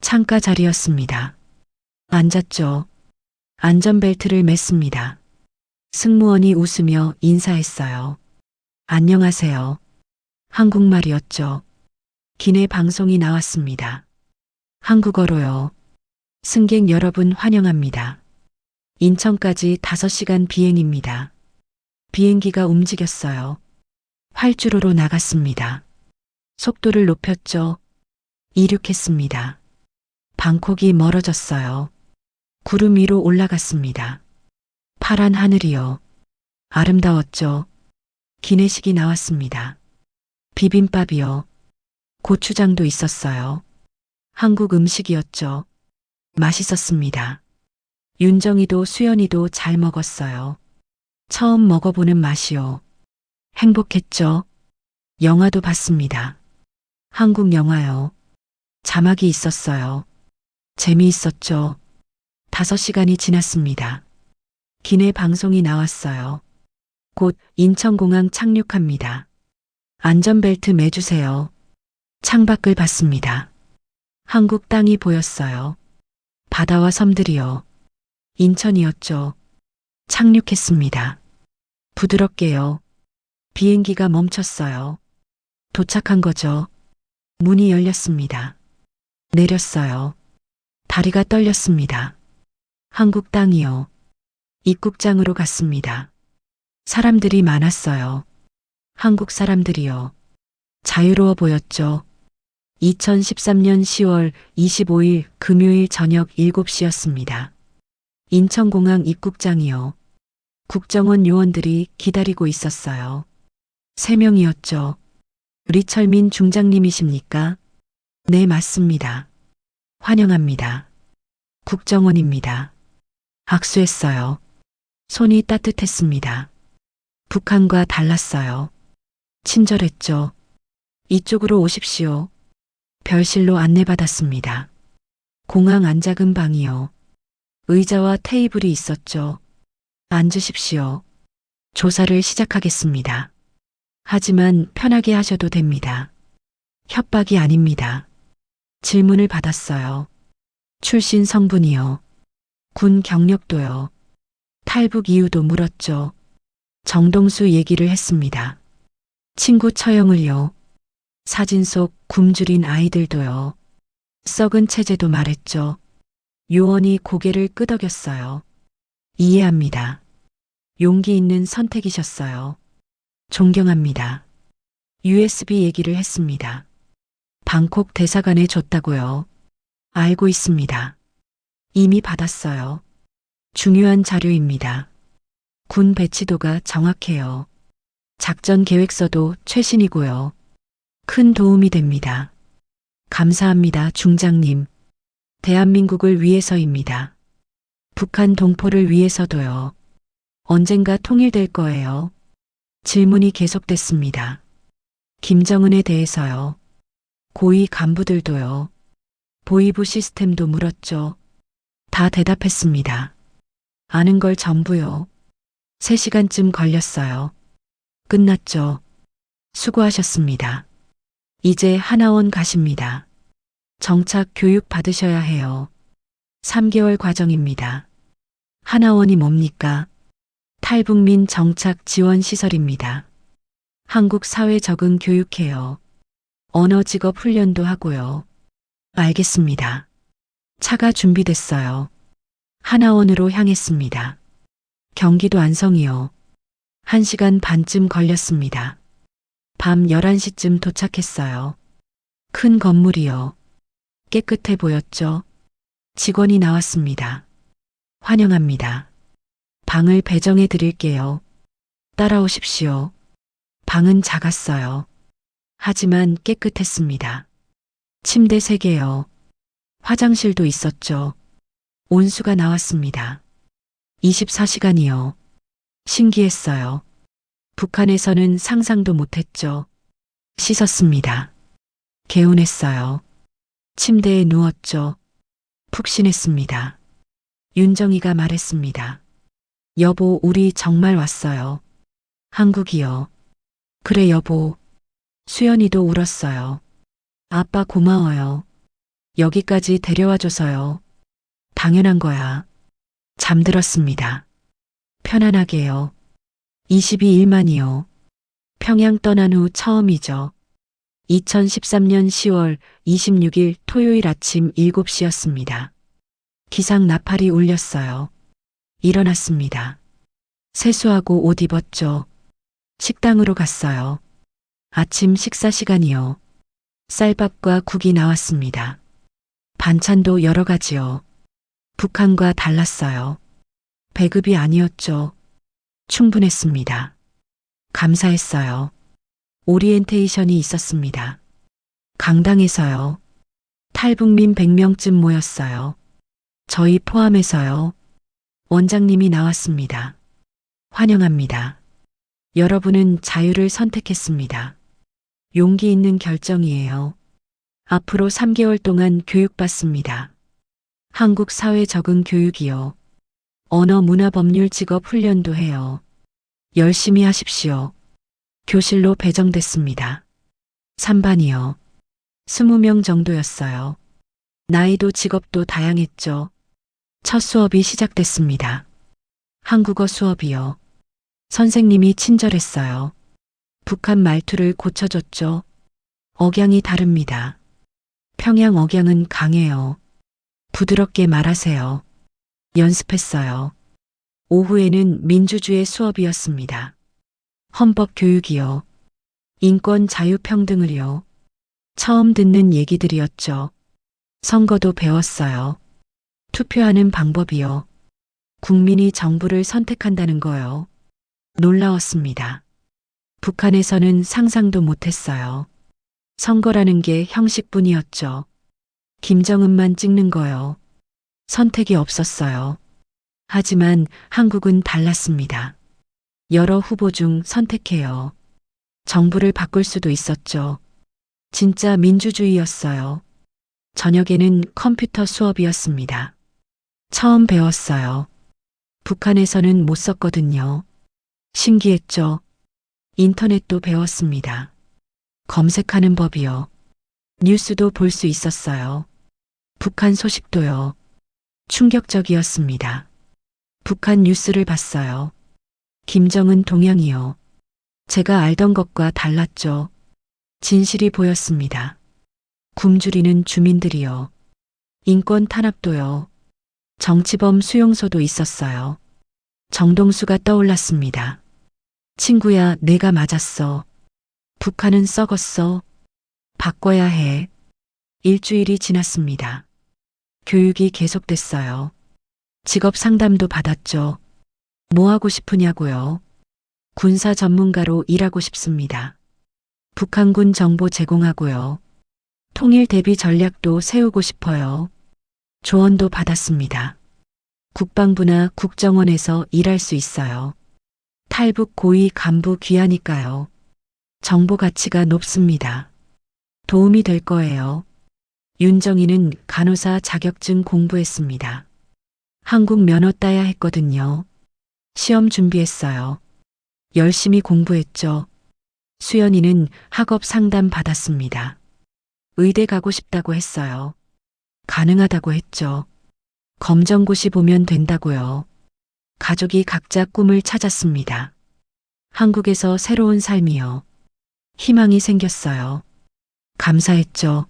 A: 창가 자리였습니다. 앉았죠. 안전벨트를 맸습니다. 승무원이 웃으며 인사했어요. 안녕하세요. 한국말이었죠. 기내 방송이 나왔습니다. 한국어로요. 승객 여러분 환영합니다. 인천까지 5시간 비행입니다. 비행기가 움직였어요. 활주로로 나갔습니다. 속도를 높였죠. 이륙했습니다. 방콕이 멀어졌어요. 구름 위로 올라갔습니다. 파란 하늘이요. 아름다웠죠. 기내식이 나왔습니다. 비빔밥이요. 고추장도 있었어요. 한국 음식이었죠. 맛있었습니다. 윤정이도 수연이도 잘 먹었어요. 처음 먹어보는 맛이요. 행복했죠. 영화도 봤습니다. 한국 영화요. 자막이 있었어요. 재미있었죠. 5시간이 지났습니다. 기내 방송이 나왔어요. 곧 인천공항 착륙합니다. 안전벨트 매주세요. 창밖을 봤습니다. 한국 땅이 보였어요. 바다와 섬들이요. 인천이었죠. 착륙했습니다. 부드럽게요. 비행기가 멈췄어요. 도착한 거죠. 문이 열렸습니다. 내렸어요. 다리가 떨렸습니다. 한국 땅이요. 입국장으로 갔습니다. 사람들이 많았어요. 한국 사람들이요. 자유로워 보였죠. 2013년 10월 25일 금요일 저녁 7시였습니다. 인천공항 입국장이요. 국정원 요원들이 기다리고 있었어요. 3명이었죠. 리철민 중장님이십니까? 네, 맞습니다. 환영합니다. 국정원입니다. 악수했어요. 손이 따뜻했습니다. 북한과 달랐어요. 친절했죠. 이쪽으로 오십시오. 별실로 안내받았습니다. 공항 안작은 방이요. 의자와 테이블이 있었죠. 앉으십시오. 조사를 시작하겠습니다. 하지만 편하게 하셔도 됩니다. 협박이 아닙니다. 질문을 받았어요. 출신 성분이요. 군 경력도요. 탈북 이유도 물었죠. 정동수 얘기를 했습니다. 친구 처형을요. 사진 속 굶주린 아이들도요. 썩은 체제도 말했죠. 요원이 고개를 끄덕였어요. 이해합니다. 용기 있는 선택이셨어요. 존경합니다. USB 얘기를 했습니다. 방콕 대사관에 줬다고요. 알고 있습니다. 이미 받았어요. 중요한 자료입니다. 군 배치도가 정확해요. 작전 계획서도 최신이고요. 큰 도움이 됩니다. 감사합니다, 중장님. 대한민국을 위해서입니다. 북한 동포를 위해서도요. 언젠가 통일될 거예요. 질문이 계속됐습니다. 김정은에 대해서요. 고위 간부들도요. 보이부 시스템도 물었죠. 다 대답했습니다. 아는 걸 전부요. 3시간쯤 걸렸어요. 끝났죠. 수고하셨습니다. 이제 하나원 가십니다. 정착 교육 받으셔야 해요. 3개월 과정입니다. 하나원이 뭡니까? 탈북민 정착 지원 시설입니다. 한국 사회 적응 교육해요. 언어 직업 훈련도 하고요. 알겠습니다. 차가 준비됐어요. 하나원으로 향했습니다. 경기도 안성이요. 1시간 반쯤 걸렸습니다. 밤 11시쯤 도착했어요. 큰 건물이요. 깨끗해 보였죠. 직원이 나왔습니다. 환영합니다. 방을 배정해 드릴게요. 따라오십시오. 방은 작았어요. 하지만 깨끗했습니다. 침대 3개요. 화장실도 있었죠. 온수가 나왔습니다. 24시간이요. 신기했어요. 북한에서는 상상도 못했죠. 씻었습니다. 개운했어요. 침대에 누웠죠. 푹신했습니다. 윤정이가 말했습니다. 여보, 우리 정말 왔어요. 한국이요. 그래, 여보. 수연이도 울었어요. 아빠 고마워요. 여기까지 데려와줘서요. 당연한 거야. 잠들었습니다. 편안하게요. 22일만이요. 평양 떠난 후 처음이죠. 2013년 10월 26일 토요일 아침 7시였습니다. 기상 나팔이 울렸어요. 일어났습니다. 세수하고 옷 입었죠. 식당으로 갔어요. 아침 식사 시간이요. 쌀밥과 국이 나왔습니다. 반찬도 여러 가지요. 북한과 달랐어요. 배급이 아니었죠. 충분했습니다. 감사했어요. 오리엔테이션이 있었습니다. 강당에서요. 탈북민 100명쯤 모였어요. 저희 포함해서요. 원장님이 나왔습니다. 환영합니다. 여러분은 자유를 선택했습니다. 용기 있는 결정이에요. 앞으로 3개월 동안 교육받습니다. 한국 사회 적응 교육이요. 언어 문화 법률 직업 훈련도 해요. 열심히 하십시오. 교실로 배정됐습니다. 3반이요. 20명 정도였어요. 나이도 직업도 다양했죠. 첫 수업이 시작됐습니다. 한국어 수업이요. 선생님이 친절했어요. 북한 말투를 고쳐줬죠. 억양이 다릅니다. 평양 억양은 강해요. 부드럽게 말하세요. 연습했어요. 오후에는 민주주의 수업이었습니다. 헌법 교육이요. 인권 자유평등을요. 처음 듣는 얘기들이었죠. 선거도 배웠어요. 투표하는 방법이요. 국민이 정부를 선택한다는 거요. 놀라웠습니다. 북한에서는 상상도 못했어요. 선거라는 게 형식뿐이었죠. 김정은만 찍는 거요. 선택이 없었어요. 하지만 한국은 달랐습니다. 여러 후보 중 선택해요. 정부를 바꿀 수도 있었죠. 진짜 민주주의였어요. 저녁에는 컴퓨터 수업이었습니다. 처음 배웠어요. 북한에서는 못 썼거든요. 신기했죠. 인터넷도 배웠습니다. 검색하는 법이요. 뉴스도 볼 수 있었어요. 북한 소식도요. 충격적이었습니다. 북한 뉴스를 봤어요. 김정은 동향이요. 제가 알던 것과 달랐죠. 진실이 보였습니다. 굶주리는 주민들이요. 인권 탄압도요. 정치범 수용소도 있었어요. 정동수가 떠올랐습니다. 친구야, 내가 맞았어. 북한은 썩었어. 바꿔야 해. 일주일이 지났습니다. 교육이 계속됐어요. 직업 상담도 받았죠. 뭐 하고 싶으냐고요? 군사 전문가로 일하고 싶습니다. 북한군 정보 제공하고요. 통일 대비 전략도 세우고 싶어요. 조언도 받았습니다. 국방부나 국정원에서 일할 수 있어요. 탈북 고위 간부 귀하니까요. 정보 가치가 높습니다. 도움이 될 거예요. 윤정이는 간호사 자격증 공부했습니다. 한국 면허 따야 했거든요. 시험 준비했어요. 열심히 공부했죠. 수연이는 학업 상담 받았습니다. 의대 가고 싶다고 했어요. 가능하다고 했죠. 검정고시 보면 된다고요. 가족이 각자 꿈을 찾았습니다. 한국에서 새로운 삶이요. 희망이 생겼어요. 감사했죠.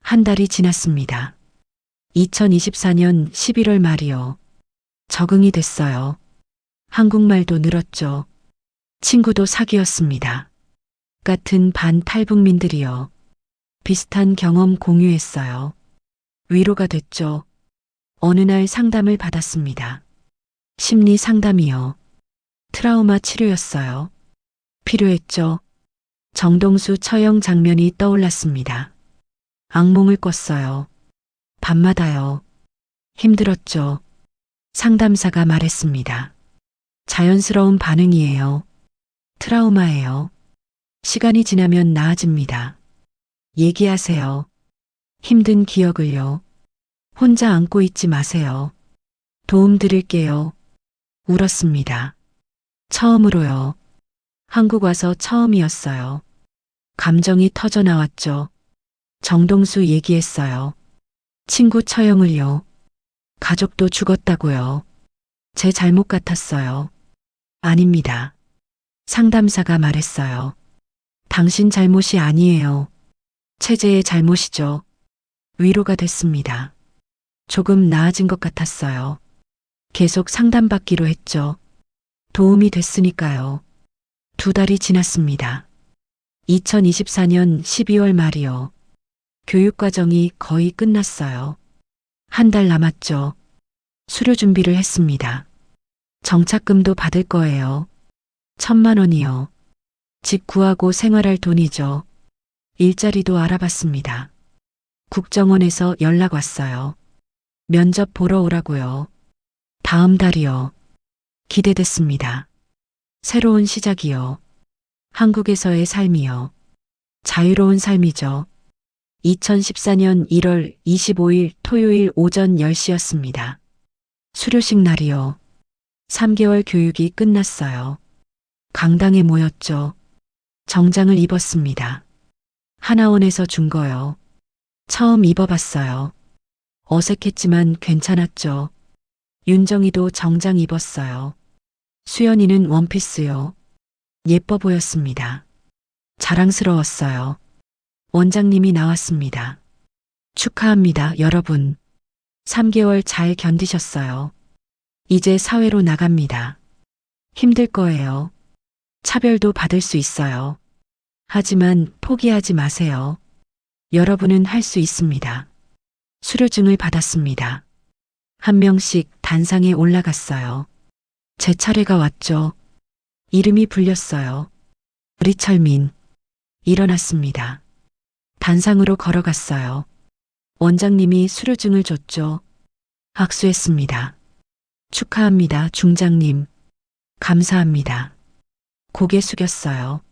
A: 한 달이 지났습니다. 2024년 11월 말이요. 적응이 됐어요. 한국말도 늘었죠. 친구도 사귀었습니다. 같은 반탈북민들이요. 비슷한 경험 공유했어요. 위로가 됐죠. 어느 날 상담을 받았습니다. 심리 상담이요. 트라우마 치료였어요. 필요했죠. 정동수 처형 장면이 떠올랐습니다. 악몽을 꿨어요. 밤마다요. 힘들었죠. 상담사가 말했습니다. 자연스러운 반응이에요. 트라우마예요. 시간이 지나면 나아집니다. 얘기하세요. 힘든 기억을요. 혼자 안고 있지 마세요. 도움 드릴게요. 울었습니다. 처음으로요. 한국 와서 처음이었어요. 감정이 터져 나왔죠. 정동수 얘기했어요. 친구 처형을요. 가족도 죽었다고요. 제 잘못 같았어요. 아닙니다. 상담사가 말했어요. 당신 잘못이 아니에요. 체제의 잘못이죠. 위로가 됐습니다. 조금 나아진 것 같았어요. 계속 상담받기로 했죠. 도움이 됐으니까요. 2달이 지났습니다. 2024년 12월 말이요. 교육과정이 거의 끝났어요. 1달 남았죠. 수료 준비를 했습니다. 정착금도 받을 거예요. 1,000만 원이요. 집 구하고 생활할 돈이죠. 일자리도 알아봤습니다. 국정원에서 연락 왔어요. 면접 보러 오라고요. 다음 달이요. 기대됐습니다. 새로운 시작이요. 한국에서의 삶이요. 자유로운 삶이죠. 2014년 1월 25일 토요일 오전 10시였습니다. 수료식 날이요. 3개월 교육이 끝났어요. 강당에 모였죠. 정장을 입었습니다. 하나원에서 준 거요. 처음 입어봤어요. 어색했지만 괜찮았죠. 윤정이도 정장 입었어요. 수연이는 원피스요. 예뻐 보였습니다. 자랑스러웠어요. 원장님이 나왔습니다. 축하합니다, 여러분. 3개월 잘 견디셨어요. 이제 사회로 나갑니다. 힘들 거예요. 차별도 받을 수 있어요. 하지만 포기하지 마세요. 여러분은 할 수 있습니다. 수료증을 받았습니다. 한 명씩 단상에 올라갔어요. 제 차례가 왔죠. 이름이 불렸어요. 리철민. 일어났습니다. 단상으로 걸어갔어요. 원장님이 수료증을 줬죠. 악수했습니다. 축하합니다, 중장님. 감사합니다. 고개 숙였어요.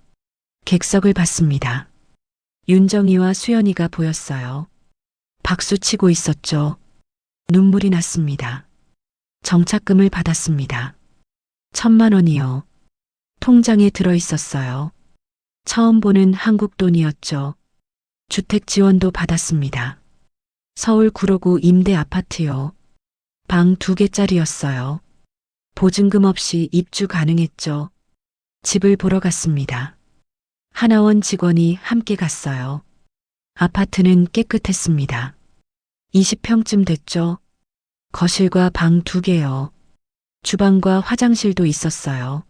A: 객석을 봤습니다. 윤정이와 수연이가 보였어요. 박수 치고 있었죠. 눈물이 났습니다. 정착금을 받았습니다. 1,000만 원이요. 통장에 들어 있었어요. 처음 보는 한국 돈이었죠. 주택 지원도 받았습니다. 서울 구로구 임대 아파트요. 방 2개짜리였어요. 보증금 없이 입주 가능했죠. 집을 보러 갔습니다. 하나원 직원이 함께 갔어요. 아파트는 깨끗했습니다. 20평쯤 됐죠. 거실과 방 2개요. 주방과 화장실도 있었어요.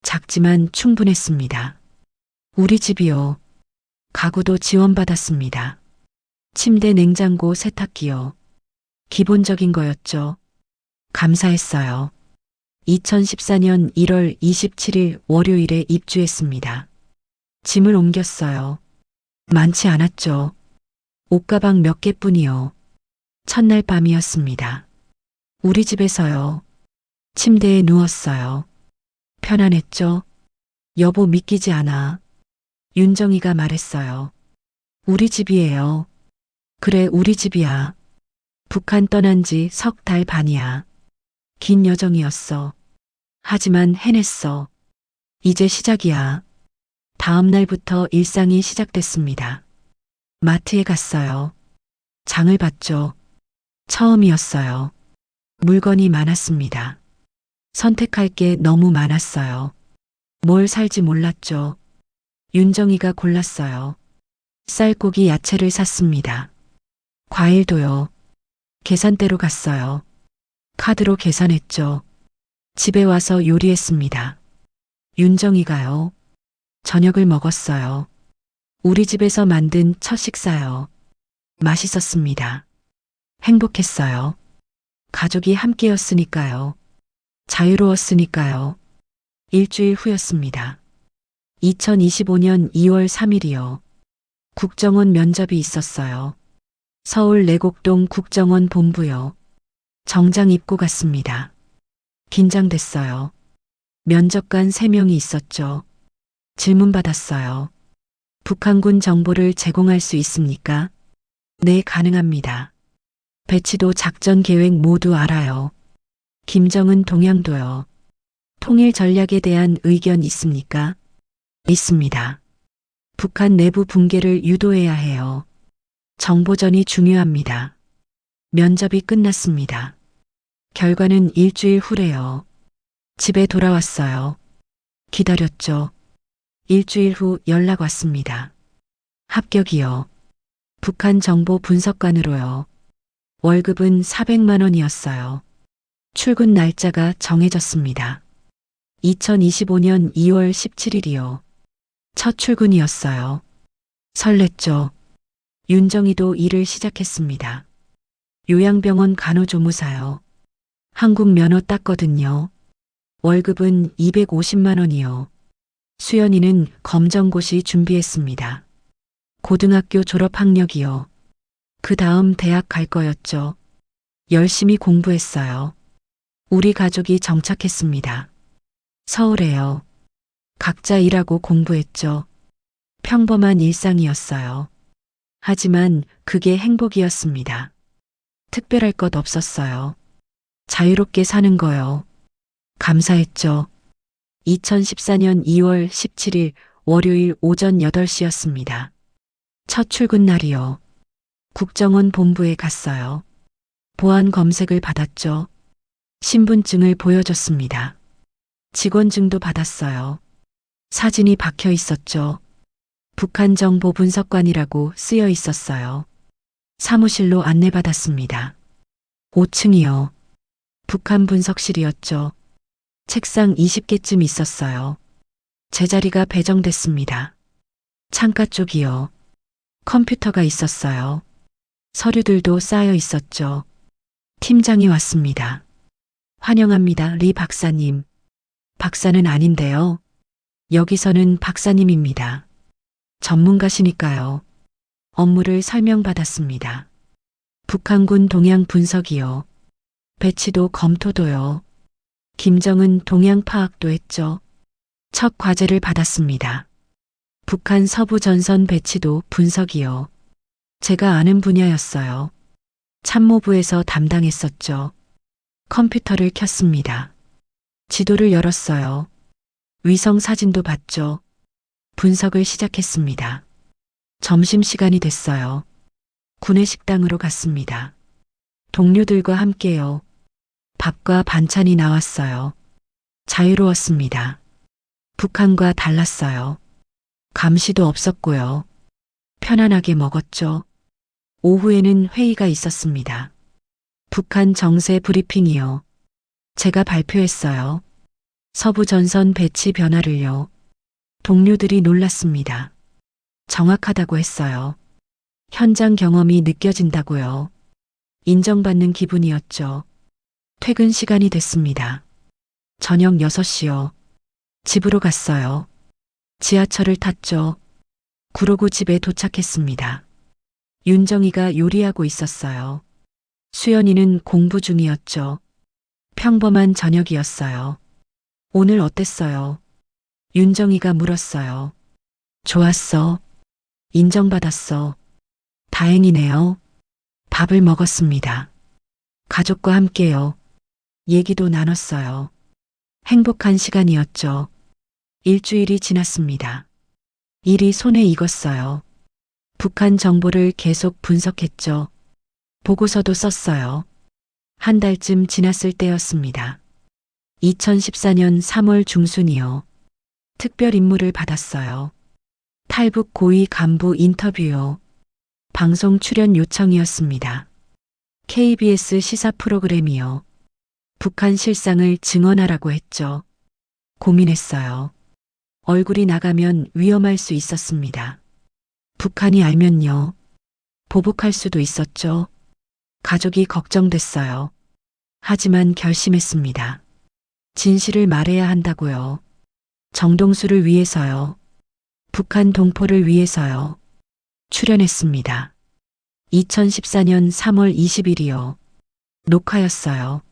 A: 작지만 충분했습니다. 우리 집이요. 가구도 지원받았습니다. 침대, 냉장고, 세탁기요. 기본적인 거였죠. 감사했어요. 2014년 1월 27일 월요일에 입주했습니다. 짐을 옮겼어요. 많지 않았죠. 옷가방 몇 개뿐이요. 첫날 밤이었습니다. 우리 집에서요. 침대에 누웠어요. 편안했죠? 여보 믿기지 않아. 윤정이가 말했어요. 우리 집이에요. 그래, 우리 집이야. 북한 떠난 지 3달 반이야. 긴 여정이었어. 하지만 해냈어. 이제 시작이야. 다음 날부터 일상이 시작됐습니다. 마트에 갔어요. 장을 봤죠. 처음이었어요. 물건이 많았습니다. 선택할 게 너무 많았어요. 뭘 살지 몰랐죠. 윤정이가 골랐어요. 쌀고기, 야채를 샀습니다. 과일도요. 계산대로 갔어요. 카드로 계산했죠. 집에 와서 요리했습니다. 윤정이가요. 저녁을 먹었어요. 우리 집에서 만든 첫 식사요. 맛있었습니다. 행복했어요. 가족이 함께였으니까요. 자유로웠으니까요. 일주일 후였습니다. 2025년 2월 3일이요. 국정원 면접이 있었어요. 서울 내곡동 국정원 본부요. 정장 입고 갔습니다. 긴장됐어요. 면접관 3명이 있었죠. 질문 받았어요. 북한군 정보를 제공할 수 있습니까? 네, 가능합니다. 배치도 작전 계획 모두 알아요. 김정은 동향도요. 통일 전략에 대한 의견 있습니까? 있습니다. 북한 내부 붕괴를 유도해야 해요. 정보전이 중요합니다. 면접이 끝났습니다. 결과는 일주일 후래요. 집에 돌아왔어요. 기다렸죠. 일주일 후 연락 왔습니다. 합격이요. 북한 정보 분석관으로요. 월급은 400만 원이었어요. 출근 날짜가 정해졌습니다. 2025년 2월 17일이요. 첫 출근이었어요. 설렜죠. 윤정이도 일을 시작했습니다. 요양병원 간호조무사요. 한국 면허 땄거든요. 월급은 250만 원이요. 수연이는 검정고시 준비했습니다. 고등학교 졸업 학력이요. 그 다음 대학 갈 거였죠. 열심히 공부했어요. 우리 가족이 정착했습니다. 서울에요. 각자 일하고 공부했죠. 평범한 일상이었어요. 하지만 그게 행복이었습니다. 특별할 것 없었어요. 자유롭게 사는 거요. 감사했죠. 2014년 2월 17일 월요일 오전 8시였습니다. 첫 출근 날이요. 국정원 본부에 갔어요. 보안 검색을 받았죠. 신분증을 보여줬습니다. 직원증도 받았어요. 사진이 박혀 있었죠. 북한 정보 분석관이라고 쓰여 있었어요. 사무실로 안내받았습니다. 5층이요. 북한 분석실이었죠. 책상 20개쯤 있었어요. 제자리가 배정됐습니다. 창가 쪽이요. 컴퓨터가 있었어요. 서류들도 쌓여 있었죠. 팀장이 왔습니다. 환영합니다, 리 박사님. 박사는 아닌데요. 여기서는 박사님입니다. 전문가시니까요. 업무를 설명받았습니다. 북한군 동향 분석이요. 배치도 검토도요. 김정은 동향 파악도 했죠. 첫 과제를 받았습니다. 북한 서부 전선 배치도 분석이요. 제가 아는 분야였어요. 참모부에서 담당했었죠. 컴퓨터를 켰습니다. 지도를 열었어요. 위성 사진도 봤죠. 분석을 시작했습니다. 점심시간이 됐어요. 구내 식당으로 갔습니다. 동료들과 함께요. 밥과 반찬이 나왔어요. 자유로웠습니다. 북한과 달랐어요. 감시도 없었고요. 편안하게 먹었죠. 오후에는 회의가 있었습니다. 북한 정세 브리핑이요. 제가 발표했어요. 서부 전선 배치 변화를요. 동료들이 놀랐습니다. 정확하다고 했어요. 현장 경험이 느껴진다고요. 인정받는 기분이었죠. 퇴근 시간이 됐습니다. 저녁 6시요. 집으로 갔어요. 지하철을 탔죠. 그러고 집에 도착했습니다. 윤정이가 요리하고 있었어요. 수연이는 공부 중이었죠. 평범한 저녁이었어요. 오늘 어땠어요? 윤정이가 물었어요. 좋았어. 인정받았어. 다행이네요. 밥을 먹었습니다. 가족과 함께요. 얘기도 나눴어요. 행복한 시간이었죠. 일주일이 지났습니다. 일이 손에 익었어요. 북한 정보를 계속 분석했죠. 보고서도 썼어요. 한 달쯤 지났을 때였습니다. 2014년 3월 중순이요. 특별 임무를 받았어요. 탈북 고위 간부 인터뷰요. 방송 출연 요청이었습니다. KBS 시사 프로그램이요. 북한 실상을 증언하라고 했죠. 고민했어요. 얼굴이 나가면 위험할 수 있었습니다. 북한이 알면요. 보복할 수도 있었죠. 가족이 걱정됐어요. 하지만 결심했습니다. 진실을 말해야 한다고요. 정동수를 위해서요. 북한 동포를 위해서요. 출연했습니다. 2014년 3월 20일이요. 녹화였어요.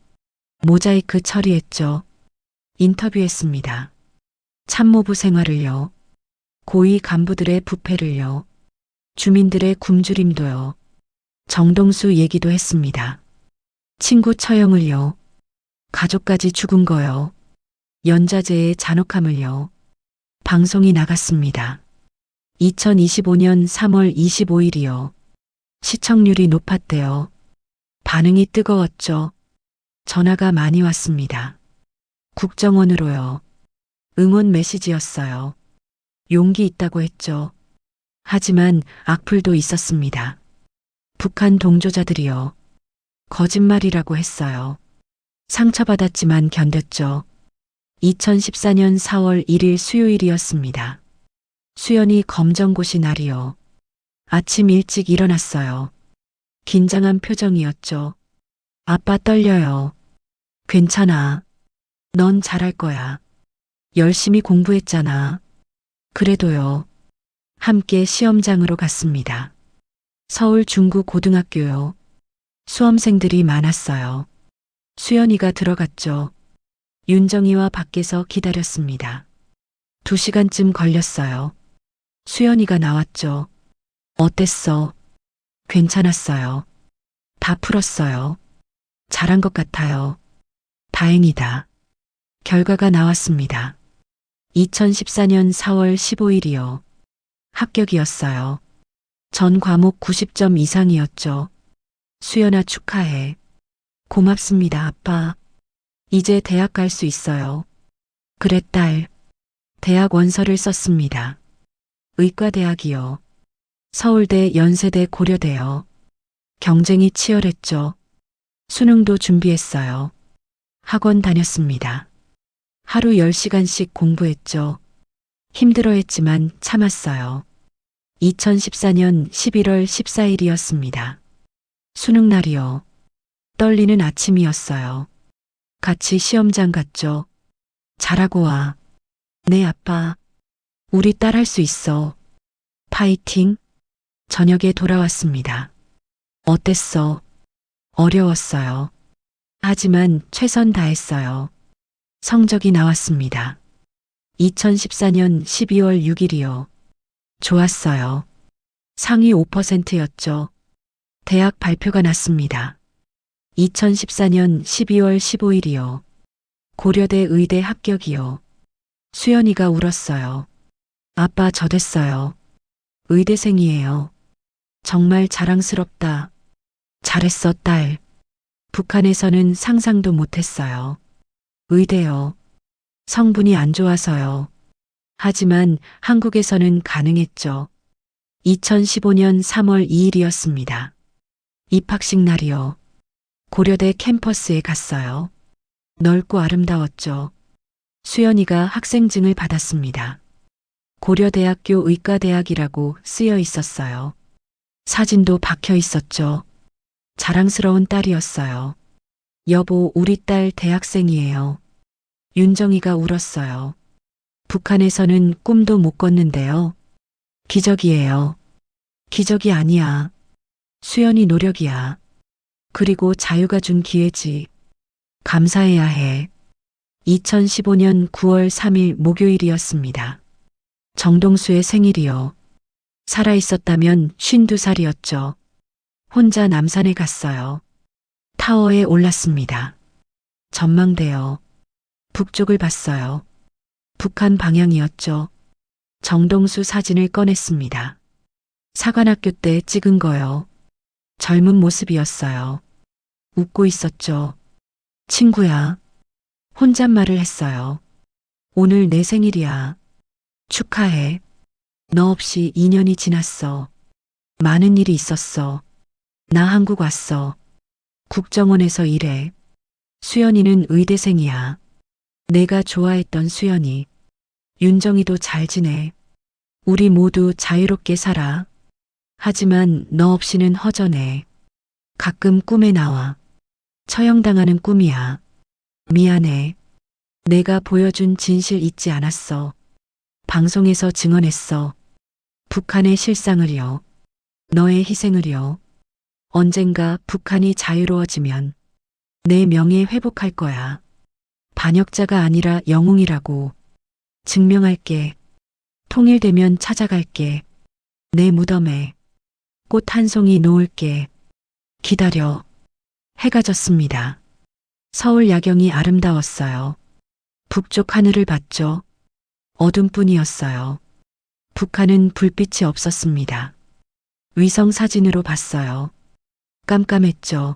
A: 모자이크 처리했죠. 인터뷰했습니다. 참모부 생활을요. 고위 간부들의 부패를요. 주민들의 굶주림도요. 정동수 얘기도 했습니다. 친구 처형을요. 가족까지 죽은 거요. 연자제의 잔혹함을요. 방송이 나갔습니다. 2025년 3월 25일이요. 시청률이 높았대요. 반응이 뜨거웠죠. 전화가 많이 왔습니다. 국정원으로요. 응원 메시지였어요. 용기 있다고 했죠. 하지만 악플도 있었습니다. 북한 동조자들이요. 거짓말이라고 했어요. 상처받았지만 견뎠죠. 2014년 4월 1일 수요일이었습니다. 수연이 검정고시 날이요. 아침 일찍 일어났어요. 긴장한 표정이었죠. 아빠 떨려요. 괜찮아. 넌 잘할 거야. 열심히 공부했잖아. 그래도요. 함께 시험장으로 갔습니다. 서울 중구고등학교요. 수험생들이 많았어요. 수연이가 들어갔죠. 윤정이와 밖에서 기다렸습니다. 2시간쯤 걸렸어요. 수연이가 나왔죠. 어땠어? 괜찮았어요. 다 풀었어요. 잘한 것 같아요. 다행이다. 결과가 나왔습니다. 2014년 4월 15일이요. 합격이었어요. 전 과목 90점 이상이었죠. 수연아 축하해. 고맙습니다, 아빠. 이제 대학 갈 수 있어요. 그래, 딸. 대학 원서를 썼습니다. 의과대학이요. 서울대, 연세대, 고려대요. 경쟁이 치열했죠. 수능도 준비했어요. 학원 다녔습니다. 하루 10시간씩 공부했죠. 힘들어했지만 참았어요. 2014년 11월 14일이었습니다. 수능날이요. 떨리는 아침이었어요. 같이 시험장 갔죠. 잘하고 와. 네, 아빠. 우리 딸 할 수 있어. 파이팅. 저녁에 돌아왔습니다. 어땠어? 어려웠어요. 하지만 최선 다했어요. 성적이 나왔습니다. 2014년 12월 6일이요. 좋았어요. 상위 5%였죠. 대학 발표가 났습니다. 2014년 12월 15일이요. 고려대 의대 합격이요. 수연이가 울었어요. 아빠 저 됐어요. 의대생이에요. 정말 자랑스럽다. 잘했어, 딸. 북한에서는 상상도 못했어요. 의대요. 성분이 안 좋아서요. 하지만 한국에서는 가능했죠. 2015년 3월 2일이었습니다. 입학식 날이요. 고려대 캠퍼스에 갔어요. 넓고 아름다웠죠. 수연이가 학생증을 받았습니다. 고려대학교 의과대학이라고 쓰여 있었어요. 사진도 박혀 있었죠. 자랑스러운 딸이었어요. 여보, 우리 딸 대학생이에요. 윤정이가 울었어요. 북한에서는 꿈도 못 꿨는데요. 기적이에요. 기적이 아니야. 수연이 노력이야. 그리고 자유가 준 기회지. 감사해야 해. 2015년 9월 3일 목요일이었습니다. 정동수의 생일이요. 살아있었다면 52살이었죠. 혼자 남산에 갔어요. 타워에 올랐습니다. 전망대요. 북쪽을 봤어요. 북한 방향이었죠. 정동수 사진을 꺼냈습니다. 사관학교 때 찍은 거요. 젊은 모습이었어요. 웃고 있었죠. 친구야. 혼잣말을 했어요. 오늘 내 생일이야. 축하해. 너 없이 2년이 지났어. 많은 일이 있었어. 나 한국 왔어. 국정원에서 일해. 수연이는 의대생이야. 내가 좋아했던 수연이. 윤정이도 잘 지내. 우리 모두 자유롭게 살아. 하지만 너 없이는 허전해. 가끔 꿈에 나와. 처형당하는 꿈이야. 미안해. 내가 보여준 진실 잊지 않았어. 방송에서 증언했어. 북한의 실상을요. 너의 희생을요. 언젠가 북한이 자유로워지면 내 명예 회복할 거야. 반역자가 아니라 영웅이라고 증명할게. 통일되면 찾아갈게. 내 무덤에 꽃 한 송이 놓을게. 기다려. 해가 졌습니다. 서울 야경이 아름다웠어요. 북쪽 하늘을 봤죠. 어둠뿐이었어요. 북한은 불빛이 없었습니다. 위성 사진으로 봤어요. 깜깜했죠.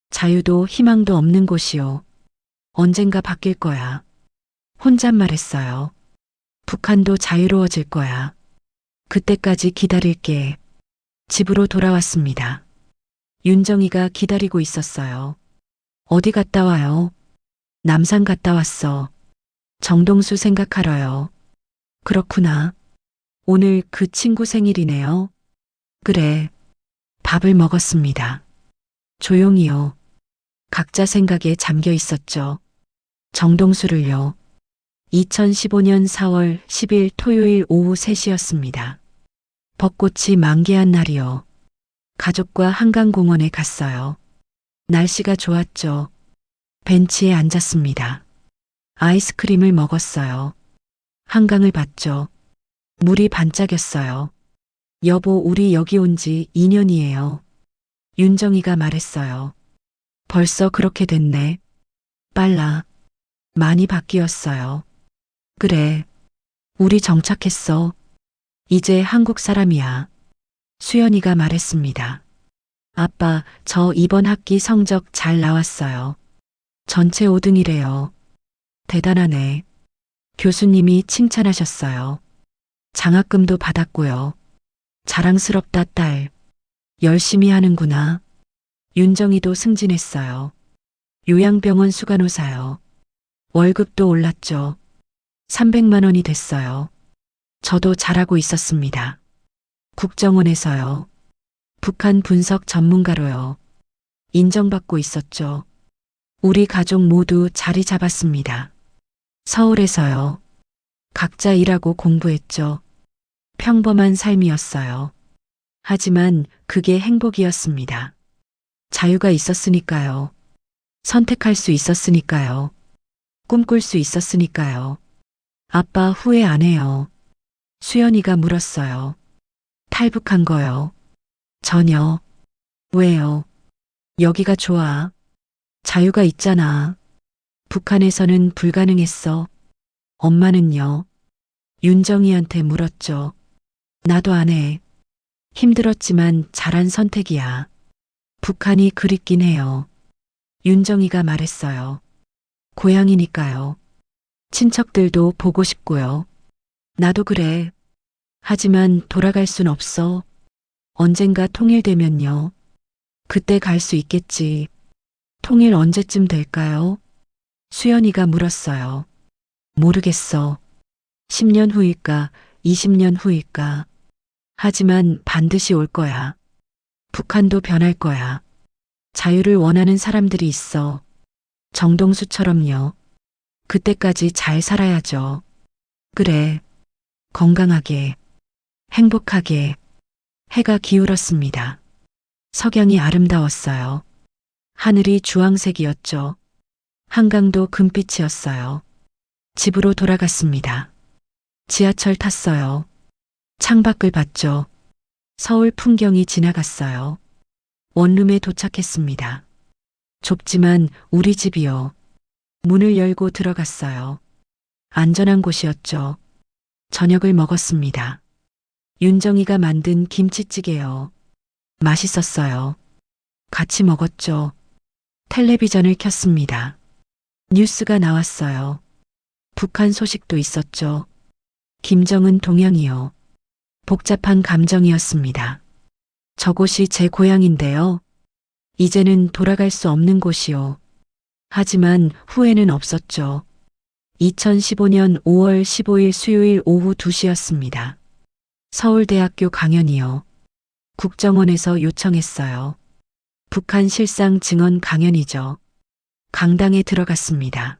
A: 자유도 희망도 없는 곳이요. 언젠가 바뀔 거야. 혼잣말했어요. 북한도 자유로워질 거야. 그때까지 기다릴게. 집으로 돌아왔습니다. 윤정이가 기다리고 있었어요. 어디 갔다 와요? 남산 갔다 왔어. 정동수 생각하러요. 그렇구나. 오늘 그 친구 생일이네요. 그래. 밥을 먹었습니다. 조용히요. 각자 생각에 잠겨 있었죠. 정동수를요. 2015년 4월 10일 토요일 오후 3시였습니다. 벚꽃이 만개한 날이요. 가족과 한강공원에 갔어요. 날씨가 좋았죠. 벤치에 앉았습니다. 아이스크림을 먹었어요. 한강을 봤죠. 물이 반짝였어요. 여보, 우리 여기 온 지 2년이에요. 윤정이가 말했어요. 벌써 그렇게 됐네. 빨라. 많이 바뀌었어요. 그래. 우리 정착했어. 이제 한국 사람이야. 수연이가 말했습니다. 아빠, 저 이번 학기 성적 잘 나왔어요. 전체 5등이래요. 대단하네. 교수님이 칭찬하셨어요. 장학금도 받았고요. 자랑스럽다, 딸. 열심히 하는구나. 윤정이도 승진했어요. 요양병원 수간호사요. 월급도 올랐죠. 300만 원이 됐어요. 저도 잘하고 있었습니다. 국정원에서요. 북한 분석 전문가로요. 인정받고 있었죠. 우리 가족 모두 자리 잡았습니다. 서울에서요. 각자 일하고 공부했죠. 평범한 삶이었어요. 하지만 그게 행복이었습니다. 자유가 있었으니까요. 선택할 수 있었으니까요. 꿈꿀 수 있었으니까요. 아빠 후회 안 해요. 수연이가 물었어요. 탈북한 거요. 전혀. 왜요? 여기가 좋아. 자유가 있잖아. 북한에서는 불가능했어. 엄마는요? 윤정이한테 물었죠. 나도 안 해. 힘들었지만 잘한 선택이야. 북한이 그립긴 해요. 윤정이가 말했어요. 고향이니까요. 친척들도 보고 싶고요. 나도 그래. 하지만 돌아갈 순 없어. 언젠가 통일되면요. 그때 갈 수 있겠지. 통일 언제쯤 될까요? 수연이가 물었어요. 모르겠어. 10년 후일까, 20년 후일까. 하지만 반드시 올 거야. 북한도 변할 거야. 자유를 원하는 사람들이 있어. 정동수처럼요. 그때까지 잘 살아야죠. 그래. 건강하게. 행복하게. 해가 기울었습니다. 석양이 아름다웠어요. 하늘이 주황색이었죠. 한강도 금빛이었어요. 집으로 돌아갔습니다. 지하철 탔어요. 창밖을 봤죠. 서울 풍경이 지나갔어요. 원룸에 도착했습니다. 좁지만 우리 집이요. 문을 열고 들어갔어요. 안전한 곳이었죠. 저녁을 먹었습니다. 윤정이가 만든 김치찌개요. 맛있었어요. 같이 먹었죠. 텔레비전을 켰습니다. 뉴스가 나왔어요. 북한 소식도 있었죠. 김정은 동향이요. 복잡한 감정이었습니다. 저곳이 제 고향인데요. 이제는 돌아갈 수 없는 곳이요. 하지만 후회는 없었죠. 2015년 5월 15일 수요일 오후 2시였습니다. 서울대학교 강연이요. 국정원에서 요청했어요. 북한 실상 증언 강연이죠. 강당에 들어갔습니다.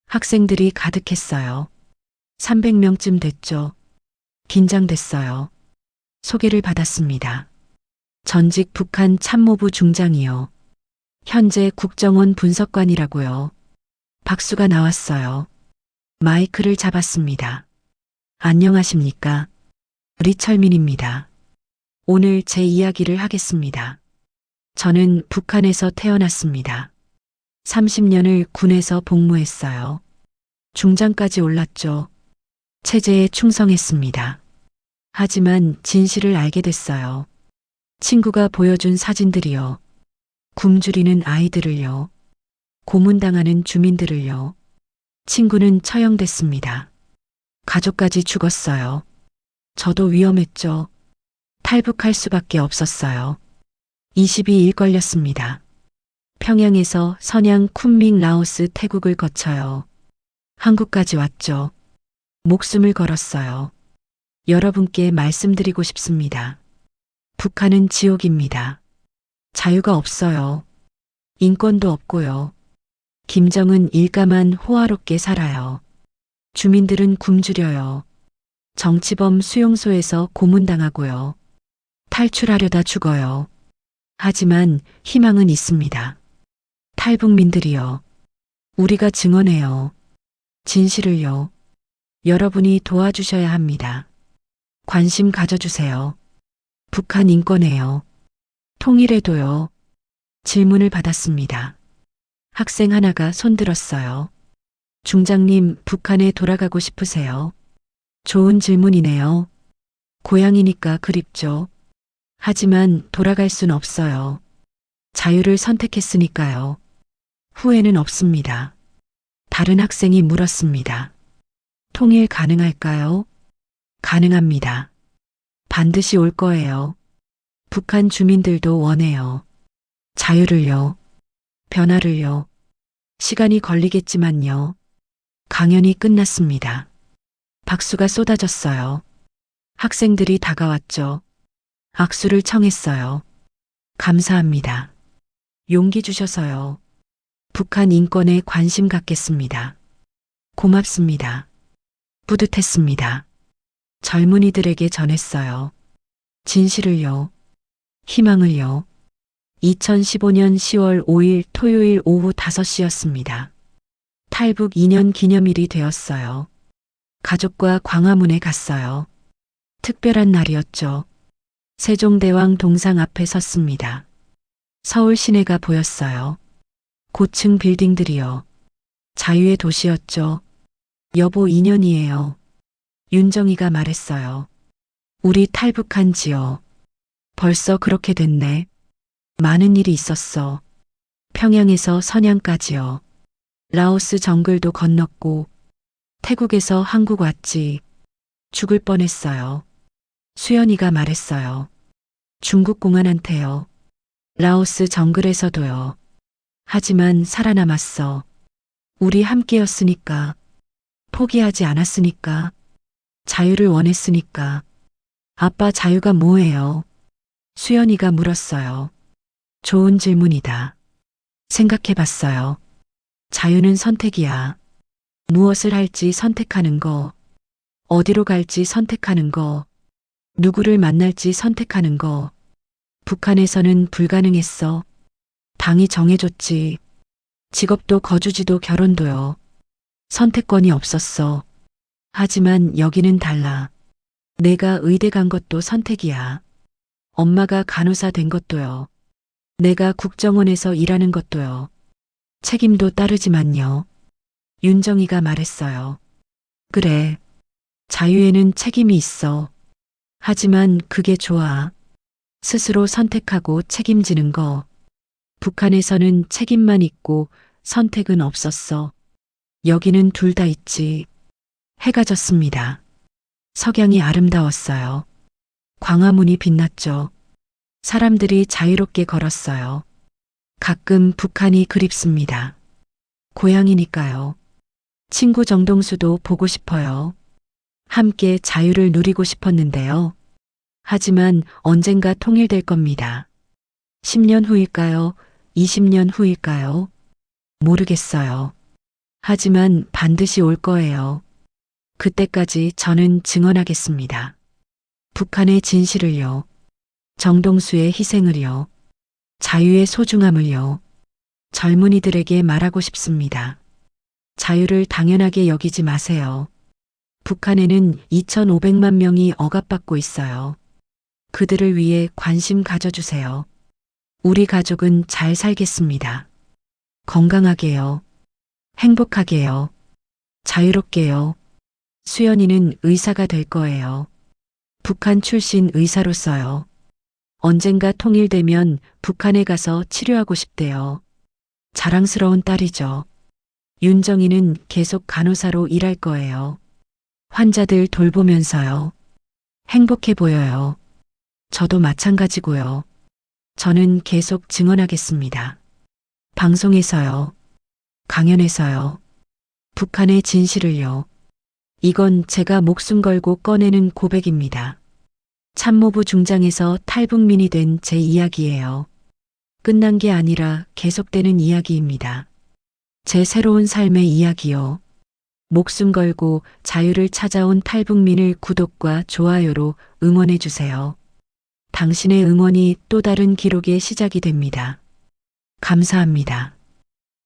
A: 학생들이 가득했어요. 300명쯤 됐죠. 긴장됐어요. 소개를 받았습니다. 전직 북한 참모부 중장이요. 현재 국정원 분석관이라고요. 박수가 나왔어요. 마이크를 잡았습니다. 안녕하십니까? 리철민입니다. 오늘 제 이야기를 하겠습니다. 저는 북한에서 태어났습니다. 30년을 군에서 복무했어요. 중장까지 올랐죠. 체제에 충성했습니다. 하지만 진실을 알게 됐어요. 친구가 보여준 사진들이요. 굶주리는 아이들을요. 고문당하는 주민들을요. 친구는 처형됐습니다. 가족까지 죽었어요. 저도 위험했죠. 탈북할 수밖에 없었어요. 22일 걸렸습니다. 평양에서 선양, 쿤밍, 라오스, 태국을 거쳐요. 한국까지 왔죠. 목숨을 걸었어요. 여러분께 말씀드리고 싶습니다. 북한은 지옥입니다. 자유가 없어요. 인권도 없고요. 김정은 일가만 호화롭게 살아요. 주민들은 굶주려요. 정치범 수용소에서 고문당하고요. 탈출하려다 죽어요. 하지만 희망은 있습니다. 탈북민들이요. 우리가 증언해요. 진실을요. 여러분이 도와주셔야 합니다. 관심 가져주세요. 북한 인권에요. 통일에도요. 질문을 받았습니다. 학생 하나가 손들었어요. 중장님, 북한에 돌아가고 싶으세요? 좋은 질문이네요. 고향이니까 그립죠. 하지만 돌아갈 순 없어요. 자유를 선택했으니까요. 후회는 없습니다. 다른 학생이 물었습니다. 통일 가능할까요? 가능합니다. 반드시 올 거예요. 북한 주민들도 원해요. 자유를요. 변화를요. 시간이 걸리겠지만요. 강연이 끝났습니다. 박수가 쏟아졌어요. 학생들이 다가왔죠. 악수를 청했어요. 감사합니다. 용기 주셔서요. 북한 인권에 관심 갖겠습니다. 고맙습니다. 뿌듯했습니다. 젊은이들에게 전했어요. 진실을요. 희망을요. 2015년 10월 5일 토요일 오후 5시였습니다. 탈북 2년 기념일이 되었어요. 가족과 광화문에 갔어요. 특별한 날이었죠. 세종대왕 동상 앞에 섰습니다. 서울 시내가 보였어요. 고층 빌딩들이요. 자유의 도시였죠. 여보 2년이에요. 윤정이가 말했어요. 우리 탈북한 지요. 벌써 그렇게 됐네. 많은 일이 있었어. 평양에서 선양까지요. 라오스 정글도 건넜고 태국에서 한국 왔지. 죽을 뻔했어요. 수연이가 말했어요. 중국 공안한테요. 라오스 정글에서도요. 하지만 살아남았어. 우리 함께였으니까. 포기하지 않았으니까. 자유를 원했으니까. 아빠 자유가 뭐예요? 수연이가 물었어요. 좋은 질문이다. 생각해봤어요. 자유는 선택이야. 무엇을 할지 선택하는 거. 어디로 갈지 선택하는 거. 누구를 만날지 선택하는 거. 북한에서는 불가능했어. 당이 정해줬지. 직업도 거주지도 결혼도요. 선택권이 없었어. 하지만 여기는 달라. 내가 의대 간 것도 선택이야. 엄마가 간호사 된 것도요. 내가 국정원에서 일하는 것도요. 책임도 따르지만요. 윤정이가 말했어요. 그래. 자유에는 책임이 있어. 하지만 그게 좋아. 스스로 선택하고 책임지는 거. 북한에서는 책임만 있고 선택은 없었어. 여기는 둘 다 있지. 해가 졌습니다. 석양이 아름다웠어요. 광화문이 빛났죠. 사람들이 자유롭게 걸었어요. 가끔 북한이 그립습니다. 고향이니까요. 친구 정동수도 보고 싶어요. 함께 자유를 누리고 싶었는데요. 하지만 언젠가 통일될 겁니다. 10년 후일까요? 20년 후일까요? 모르겠어요. 하지만 반드시 올 거예요. 그때까지 저는 증언하겠습니다. 북한의 진실을요. 정동수의 희생을요. 자유의 소중함을요. 젊은이들에게 말하고 싶습니다. 자유를 당연하게 여기지 마세요. 북한에는 2,500만 명이 억압받고 있어요. 그들을 위해 관심 가져주세요. 우리 가족은 잘 살겠습니다. 건강하게요. 행복하게요. 자유롭게요. 수연이는 의사가 될 거예요. 북한 출신 의사로서요. 언젠가 통일되면 북한에 가서 치료하고 싶대요. 자랑스러운 딸이죠. 윤정이는 계속 간호사로 일할 거예요. 환자들 돌보면서요. 행복해 보여요. 저도 마찬가지고요. 저는 계속 증언하겠습니다. 방송에서요. 강연에서요. 북한의 진실을요. 이건 제가 목숨 걸고 꺼내는 고백입니다. 참모부 중장에서 탈북민이 된 제 이야기예요. 끝난 게 아니라 계속되는 이야기입니다. 제 새로운 삶의 이야기요. 목숨 걸고 자유를 찾아온 탈북민을 구독과 좋아요로 응원해 주세요. 당신의 응원이 또 다른 기록의 시작이 됩니다. 감사합니다.